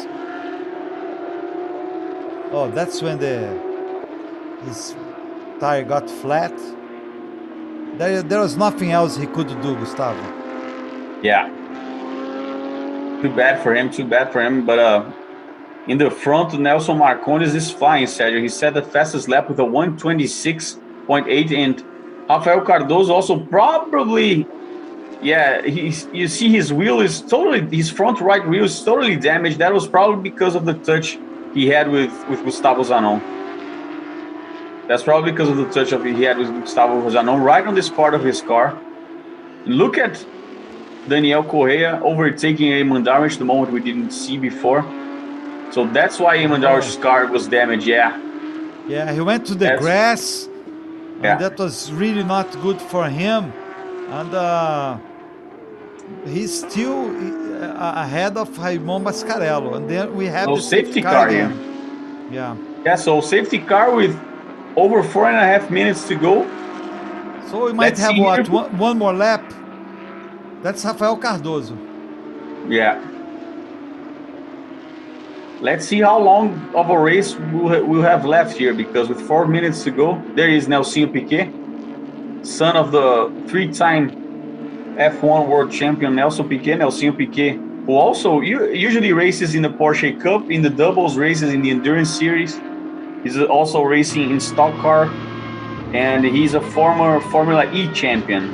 Oh, that's when his tire got flat. There was nothing else he could do, Gustavo. Yeah. Too bad for him. But in the front, Nelson Marcondes is flying, Sergio. He set the fastest lap with a 1:26.8, and Rafael Cardoso also probably, you see his his front right wheel is totally damaged. That was probably because of the touch he had with Gustavo Zanon. That's probably because of the touch he had with Gustavo Zanon right on this part of his car. Look at Daniel Correa overtaking Eamon Darwich, the moment we didn't see before. So that's why Eamon Darwich's car was damaged, yeah. Yeah, he went to the grass. Yeah. And that was really not good for him. And he's still ahead of Raimon Mascarello. And then we have No the safety car again. here. Yeah. Yeah, so safety car with over 4.5 minutes to go. So we might Let's have see what? here. One more lap? That's Rafael Cardoso. Yeah. Let's see how long of a race we'll have left here, because with 4 minutes to go, there is Nelsinho Piquet, son of the three-time F1 world champion Nelson Piquet, Nelsinho Piquet, who also usually races in the Porsche Cup, in the doubles races in the Endurance Series. He's also racing in stock car, and he's a former Formula E champion.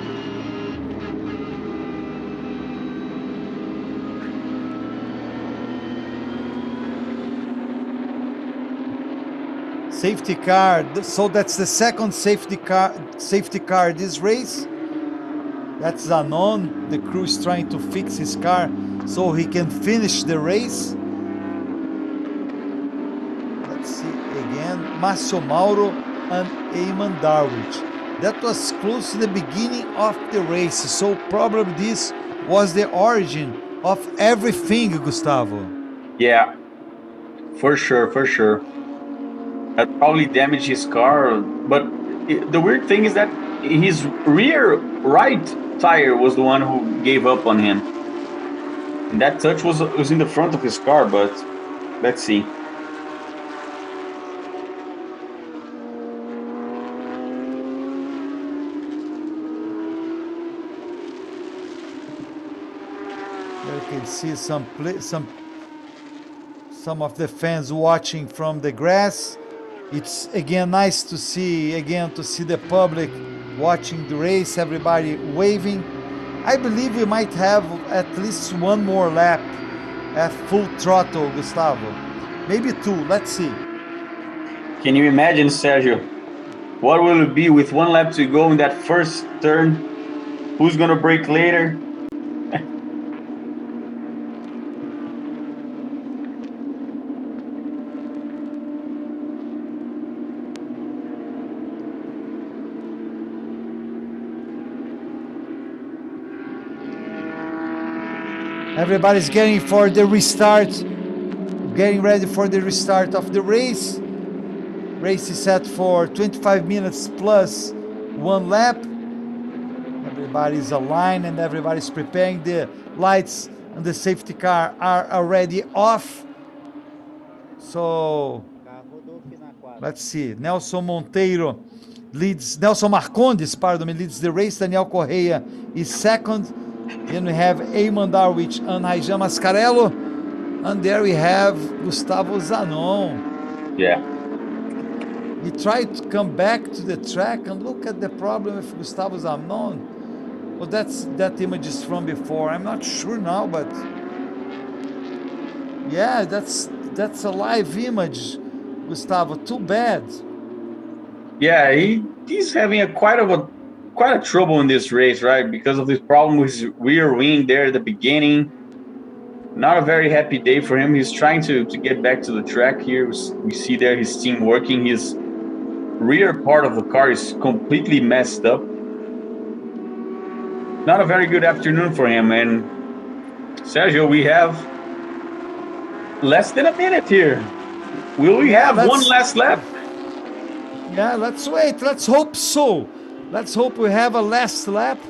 Safety car. So that's the second safety car this race. That's Zanon. The crew is trying to fix his car so he can finish the race. Let's see again. Márcio Mauro and Eamon Darwich. That was close to the beginning of the race. So probably this was the origin of everything, Gustavo. Yeah, for sure. That probably damaged his car, but the weird thing is that his rear right tire was the one who gave up on him. And that touch was in the front of his car, but let's see. You can see some of the fans watching from the grass. It's again nice to see the public watching the race, everybody waving. I believe we might have at least one more lap at full throttle, Gustavo. Maybe two, let's see. Can you imagine, Sergio? What will it be with one lap to go in that first turn? Who's gonna brake later? Everybody's getting ready for the restart of the race. Race is set for 25 minutes plus one lap. Everybody's aligned and everybody's preparing. The lights and the safety car are already off. So let's see. Nelson Marcondes, pardon me, leads the race. Daniel Correia is second. Then we have Eamon Darwich and Raijan Mascarello. And there we have Gustavo Zanon. Yeah. He tried to come back to the track, and look at the problem with Gustavo Zanon. Well, that image is from before. I'm not sure now, but yeah, that's a live image, Gustavo. Too bad. Yeah, he's having quite a trouble in this race, right? Because of this problem with his rear wing there at the beginning. Not a very happy day for him. He's trying to get back to the track here. We see there his team working. His rear part of the car is completely messed up. Not a very good afternoon for him. And Sergio, we have less than a minute here. Will we have one last lap? Yeah, let's wait. Let's hope so. Let's hope we have a last lap.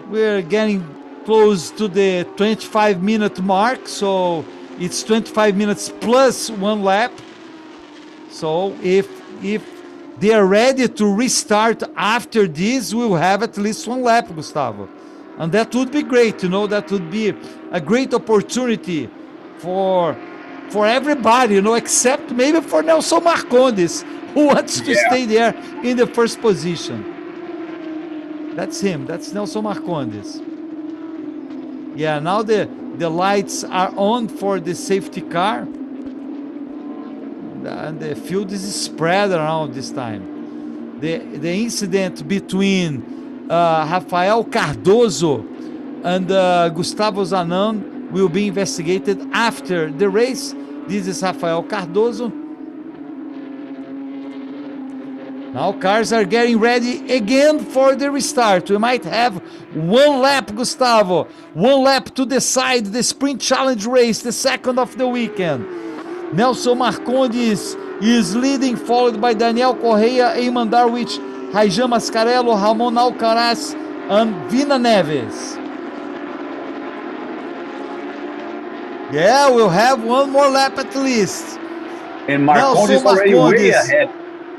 We're getting close to the 25-minute mark, so it's 25 minutes plus one lap. So if they are ready to restart after this, we'll have at least one lap, Gustavo. And that would be great, that would be a great opportunity for everybody, except maybe for Nelson Marcondes, who wants to stay there in the first position. That's him. That's Nelson Marcondes. Yeah, now the lights are on for the safety car. And the field is spread around this time. The incident between Rafael Cardoso and Gustavo Zanon will be investigated after the race. This is Rafael Cardoso. Now cars are getting ready again for the restart. We might have one lap, Gustavo. One lap to decide the Sprint Challenge race, the second of the weekend. Nelson Marcondes is leading, followed by Daniel Correia, Eamon Darwich, Raijan Mascarello, Ramon Alcaraz, and Vina Neves. Yeah, we'll have one more lap at least. And Marcondes is already way ahead.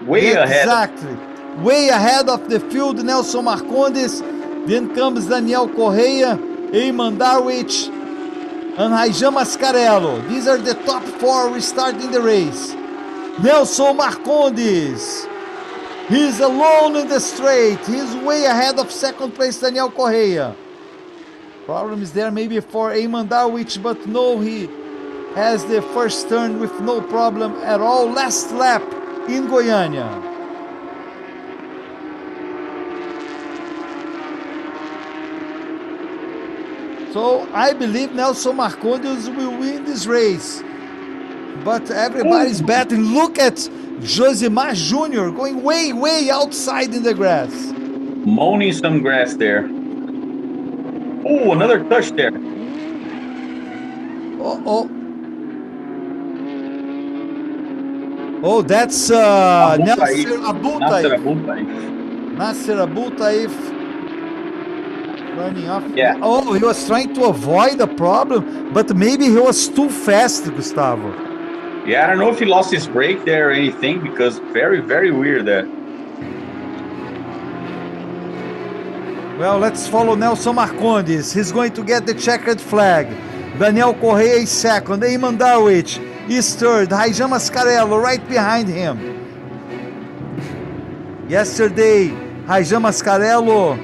Way ahead. Exactly. Way ahead of the field, Nelson Marcondes. Then comes Daniel Correia, Eamon Darwich, and Raijan Mascarello. These are the top four restarting the race. Nelson Marcondes. He's alone in the straight. He's way ahead of second place Daniel Correia. Problem is there maybe for Eamon Darwich, but no, he has the first turn with no problem at all. Last lap in Goiania. So I believe Nelson Marcondes will win this race. But everybody's betting. Look at Josimar Jr. going way outside in the grass. Moaning some grass there. Oh, another touch there. Oh, that's Nasser Abultaif running off. Yeah. Oh, he was trying to avoid the problem, but maybe he was too fast, Gustavo. Yeah, I don't know if he lost his brake there or anything, because very weird there. Well, let's follow Nelson Marcondes. He's going to get the checkered flag. Daniel Correia is second. Eamon Darwich is third. Raijan Mascarello right behind him. Yesterday, Raijan Mascarello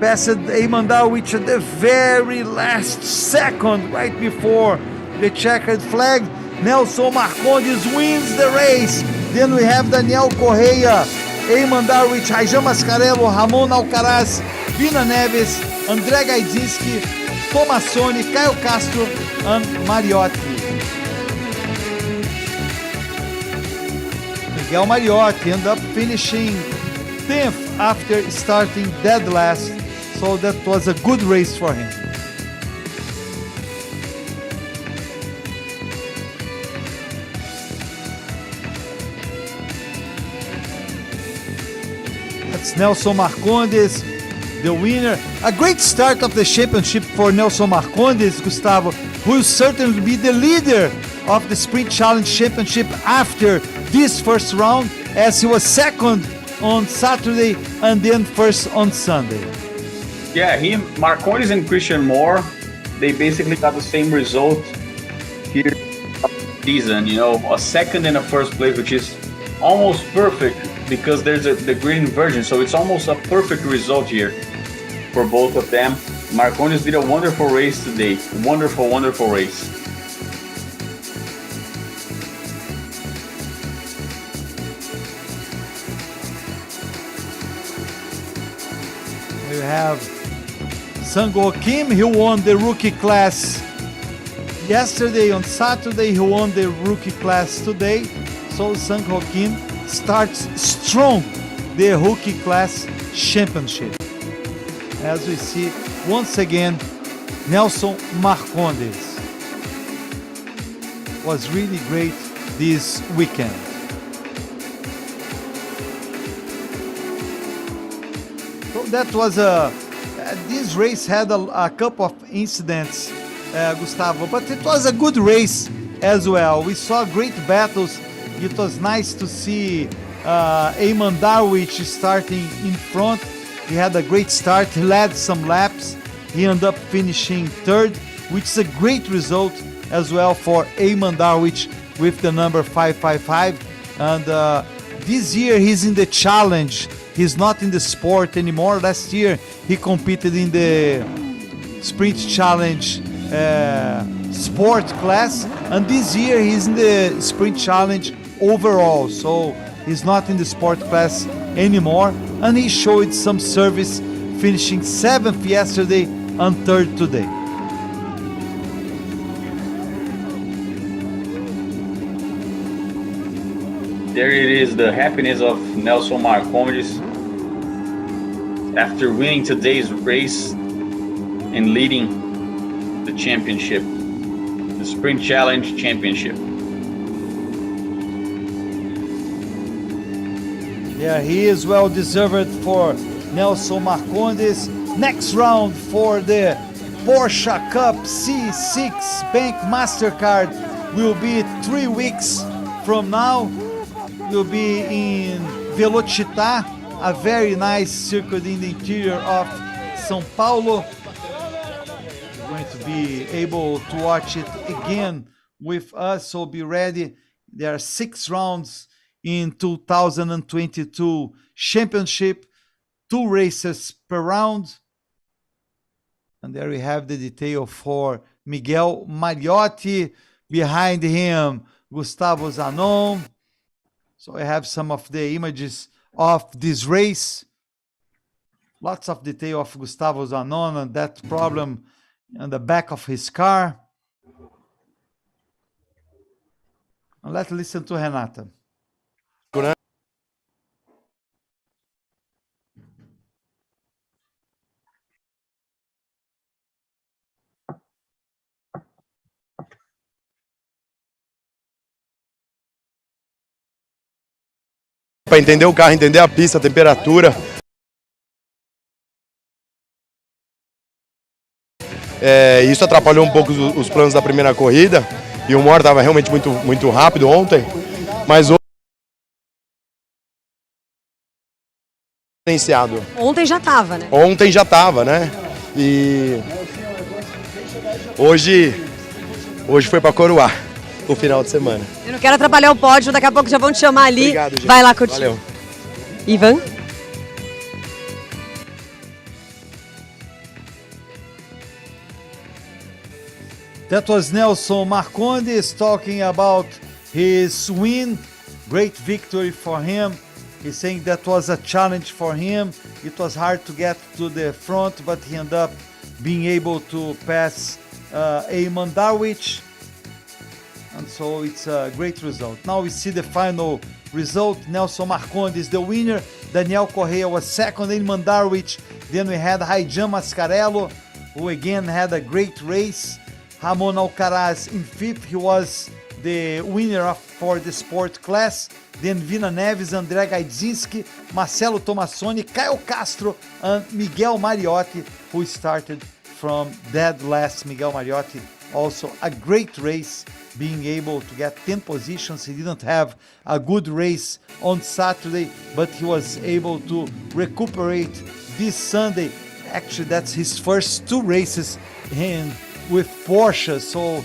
passed Eamon Darwich at the very last second, right before the checkered flag. Nelson Marcondes wins the race. Then we have Daniel Correia, Eamon Darwich, Raijan Mascarello, Ramon Alcaraz, Vina Neves, André Gaidzinski, Tomassoni, Caio Castro, and Mariotti. Miguel Mariotti ended up finishing 10th after starting dead last, so that was a good race for him. That's Nelson Marcondes, the winner. A great start of the championship for Nelson Marcondes, Gustavo, who will certainly be the leader of the Sprint Challenge Championship after this first round, as he was second on Saturday and then first on Sunday. Yeah, Marcondes and Christian Moore, they basically got the same result here this season, you know, a second and a first place, which is almost perfect because there's the green version, so it's almost a perfect result here for both of them. Marcondes did a wonderful race today, wonderful race. We have Sango Kim, he won the rookie class yesterday. On Saturday, he won the rookie class today. So Sango Kim starts strong the rookie class championship. As we see, once again, Nelson Marcondes was really great this weekend. So that was this race had a couple of incidents, Gustavo, but it was a good race as well. We saw great battles. It was nice to see Eamon Darwich starting in front. He had a great start. He led some laps. He ended up finishing third, which is a great result as well for Eamon Darwich with the number 555. And this year he's in the challenge. He's not in the sport anymore. Last year he competed in the Sprint Challenge sport class, and this year he's in the Sprint Challenge overall. So he's not in the sport class anymore, and he showed some service, finishing 7th yesterday and 3rd today. There it is, the happiness of Nelson Marcondes after winning today's race and leading the championship, the Sprint Challenge Championship. Yeah, he is well deserved for Nelson Marcondes. Next round for the Porsche Cup C6 Bank Mastercard will be 3 weeks from now. Will be in Velocitar, a very nice circuit in the interior of São Paulo. You're going to be able to watch it again with us, so be ready. There are 6 rounds in 2022 championship, 2 races per round. And there we have the detail for Miguel Mariotti. Behind him, Gustavo Zanon. So I have some of the images of this race. Lots of detail of Gustavo Zanon and that problem on the back of his car. And let's listen to Renata. Para entender o carro, entender a pista, a temperatura. Isso atrapalhou um pouco os planos da primeira corrida. E o Moore estava realmente muito rápido ontem. Mas hoje... Ontem já estava, né? Ontem já estava, né? E hoje foi para coroar o final de semana. Eu não quero atrapalhar o pódio, daqui a pouco já vão te chamar ali. Obrigado, gente. Vai lá curtir. Valeu. Ivan? That was Nelson Marcondes talking about his win. Great victory for him. He's saying that was a challenge for him. It was hard to get to the front, but he ended up being able to pass Eamon Darwich. And so it's a great result. Now we see the final result. Nelson Marcondes, the winner. Daniel Correa was second, Eamon Darwich. Then we had Raijan Mascarello, who again had a great race. Ramon Alcaraz in 5th. He was the winner for the sport class. Then Vina Neves, André Gaidzinski, Marcelo Tomassoni, Caio Castro, and Miguel Mariotti, who started from dead last. Miguel Mariotti, also a great race being able to get 10 positions. He didn't have a good race on Saturday, but he was able to recuperate this Sunday. Actually, that's his first 2 races with Porsche, so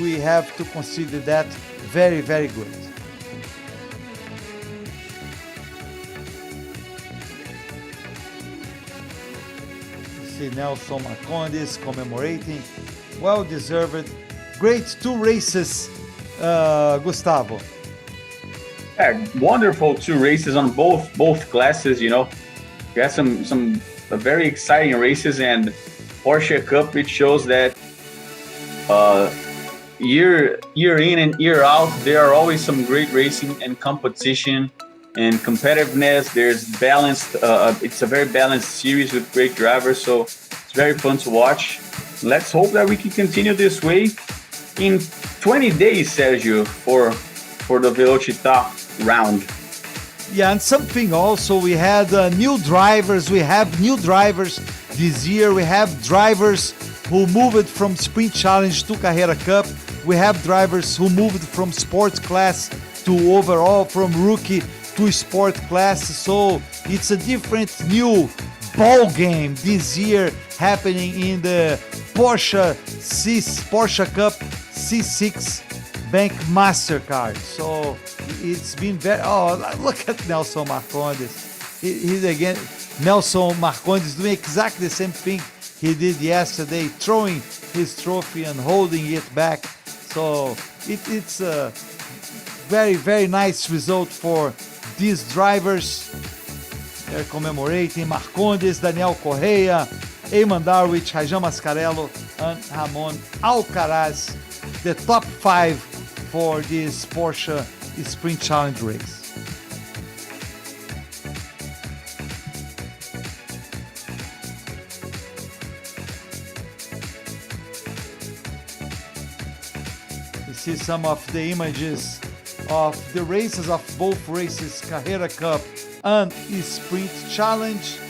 we have to consider that very, very good. You see Nelson Marcondes commemorating, well deserved. Great 2 races, Gustavo. Yeah, wonderful 2 races on both classes. You know, we had some very exciting races, and Porsche Cup, it shows that year in and year out, there are always some great racing and competition and competitiveness. There's balanced. It's a very balanced series with great drivers, so it's very fun to watch. Let's hope that we can continue this way in 20 days, Sergio, for the Velocità round. Yeah, and something also, we had new drivers. We have new drivers this year. We have drivers who moved from Sprint Challenge to Carrera Cup. We have drivers who moved from sports class to overall, from rookie to sport class. So it's a different new ball game this year happening in the Porsche Cup C6 Bank Mastercard. So it's been very. Oh, look at Nelson Marcondes. He's again. Nelson Marcondes doing exactly the same thing he did yesterday, throwing his trophy and holding it back. So it's a very, very nice result for these drivers. They're commemorating Marcondes, Daniel Correia, Eamon Darwich, Rajan Mascarello, and Ramon Alcaraz, the top 5 for this Porsche Sprint Challenge race. You see some of the images of the races of both races, Carrera Cup and Sprint Challenge.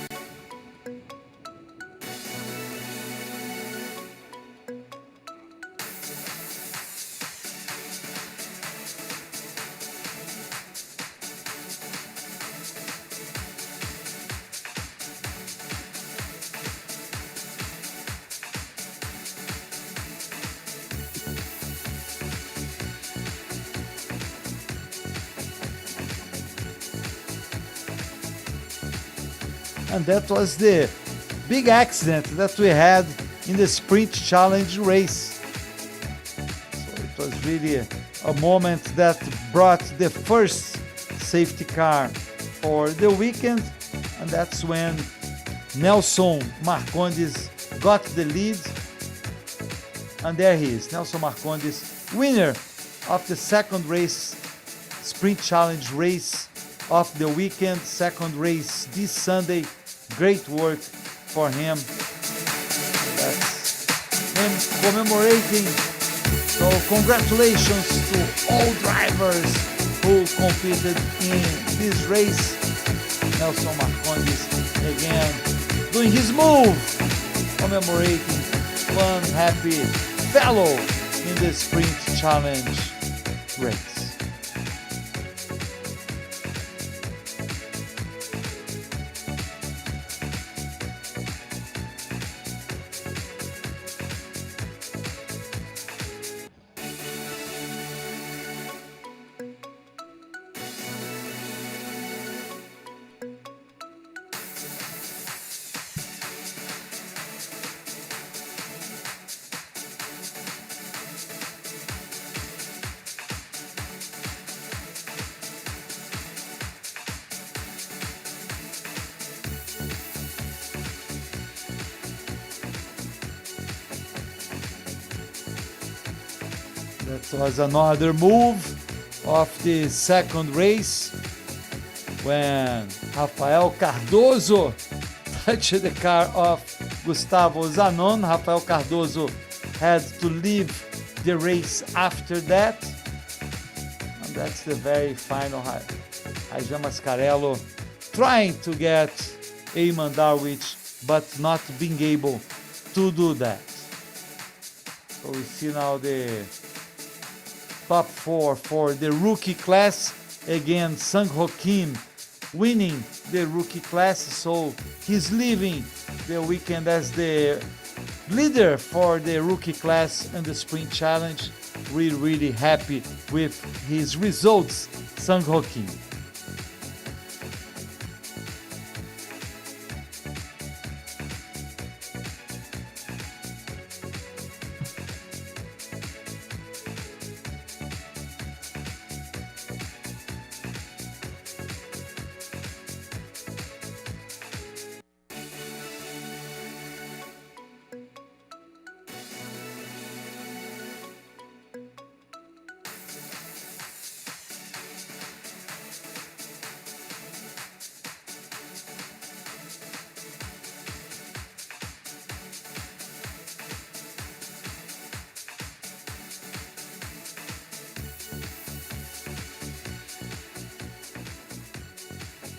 And that was the big accident that we had in the Sprint Challenge race. So it was really a moment that brought the first safety car for the weekend, and that's when Nelson Marcondes got the lead. And there he is, Nelson Marcondes, winner of the second race, Sprint Challenge race of the weekend, second race this Sunday. Great work for him. That's him commemorating. So congratulations to all drivers who competed in this race. Nelson Marcondes again doing his move, commemorating one happy fellow in the Sprint Challenge race. That was another move of the second race when Rafael Cardoso touched the car of Gustavo Zanon. Rafael Cardoso had to leave the race after that. And that's the very final Rajan Mascarello trying to get Eamon Darwich, but not being able to do that. So we see now the top 4 for the rookie class. Again, Sang-ho Kim winning the rookie class, so he's leaving the weekend as the leader for the rookie class and the sprint challenge. Really happy with his results, Sang-ho Kim.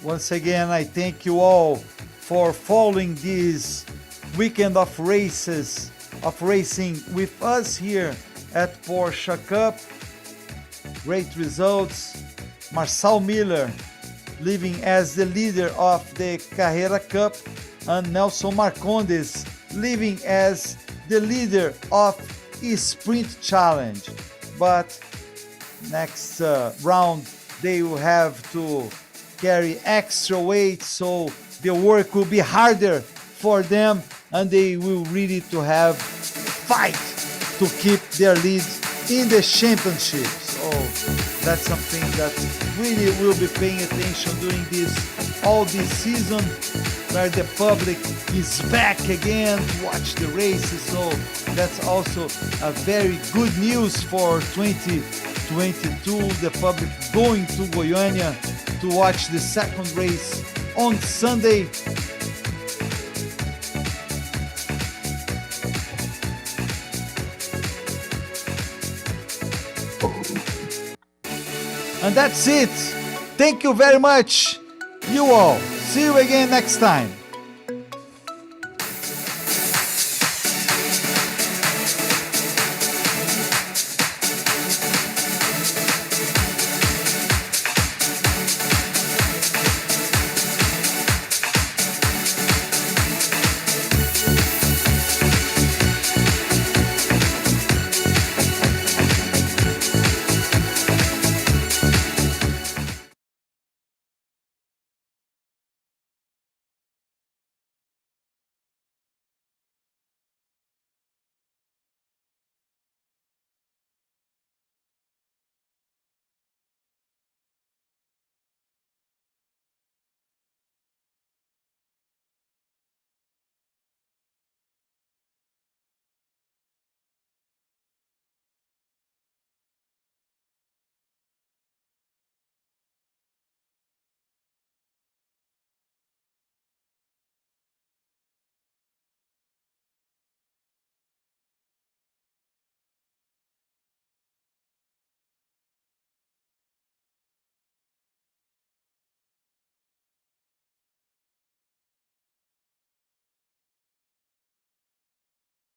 Once again, I thank you all for following this weekend of races, of racing with us here at Porsche Cup. Great results. Marcel Miller leaving as the leader of the CARRERA Cup, and Nelson Marcondes leaving as the leader of Sprint Challenge. But next round they will have to carry extra weight, so the work will be harder for them, and they will really to have fight to keep their lead in the championship. So that's something that really will be paying attention during all this season, where the public is back again to watch the races. So that's also a very good news for 2022. The public going to Goiania to watch the second race on Sunday. And that's it. Thank you very much, you all. See you again next time.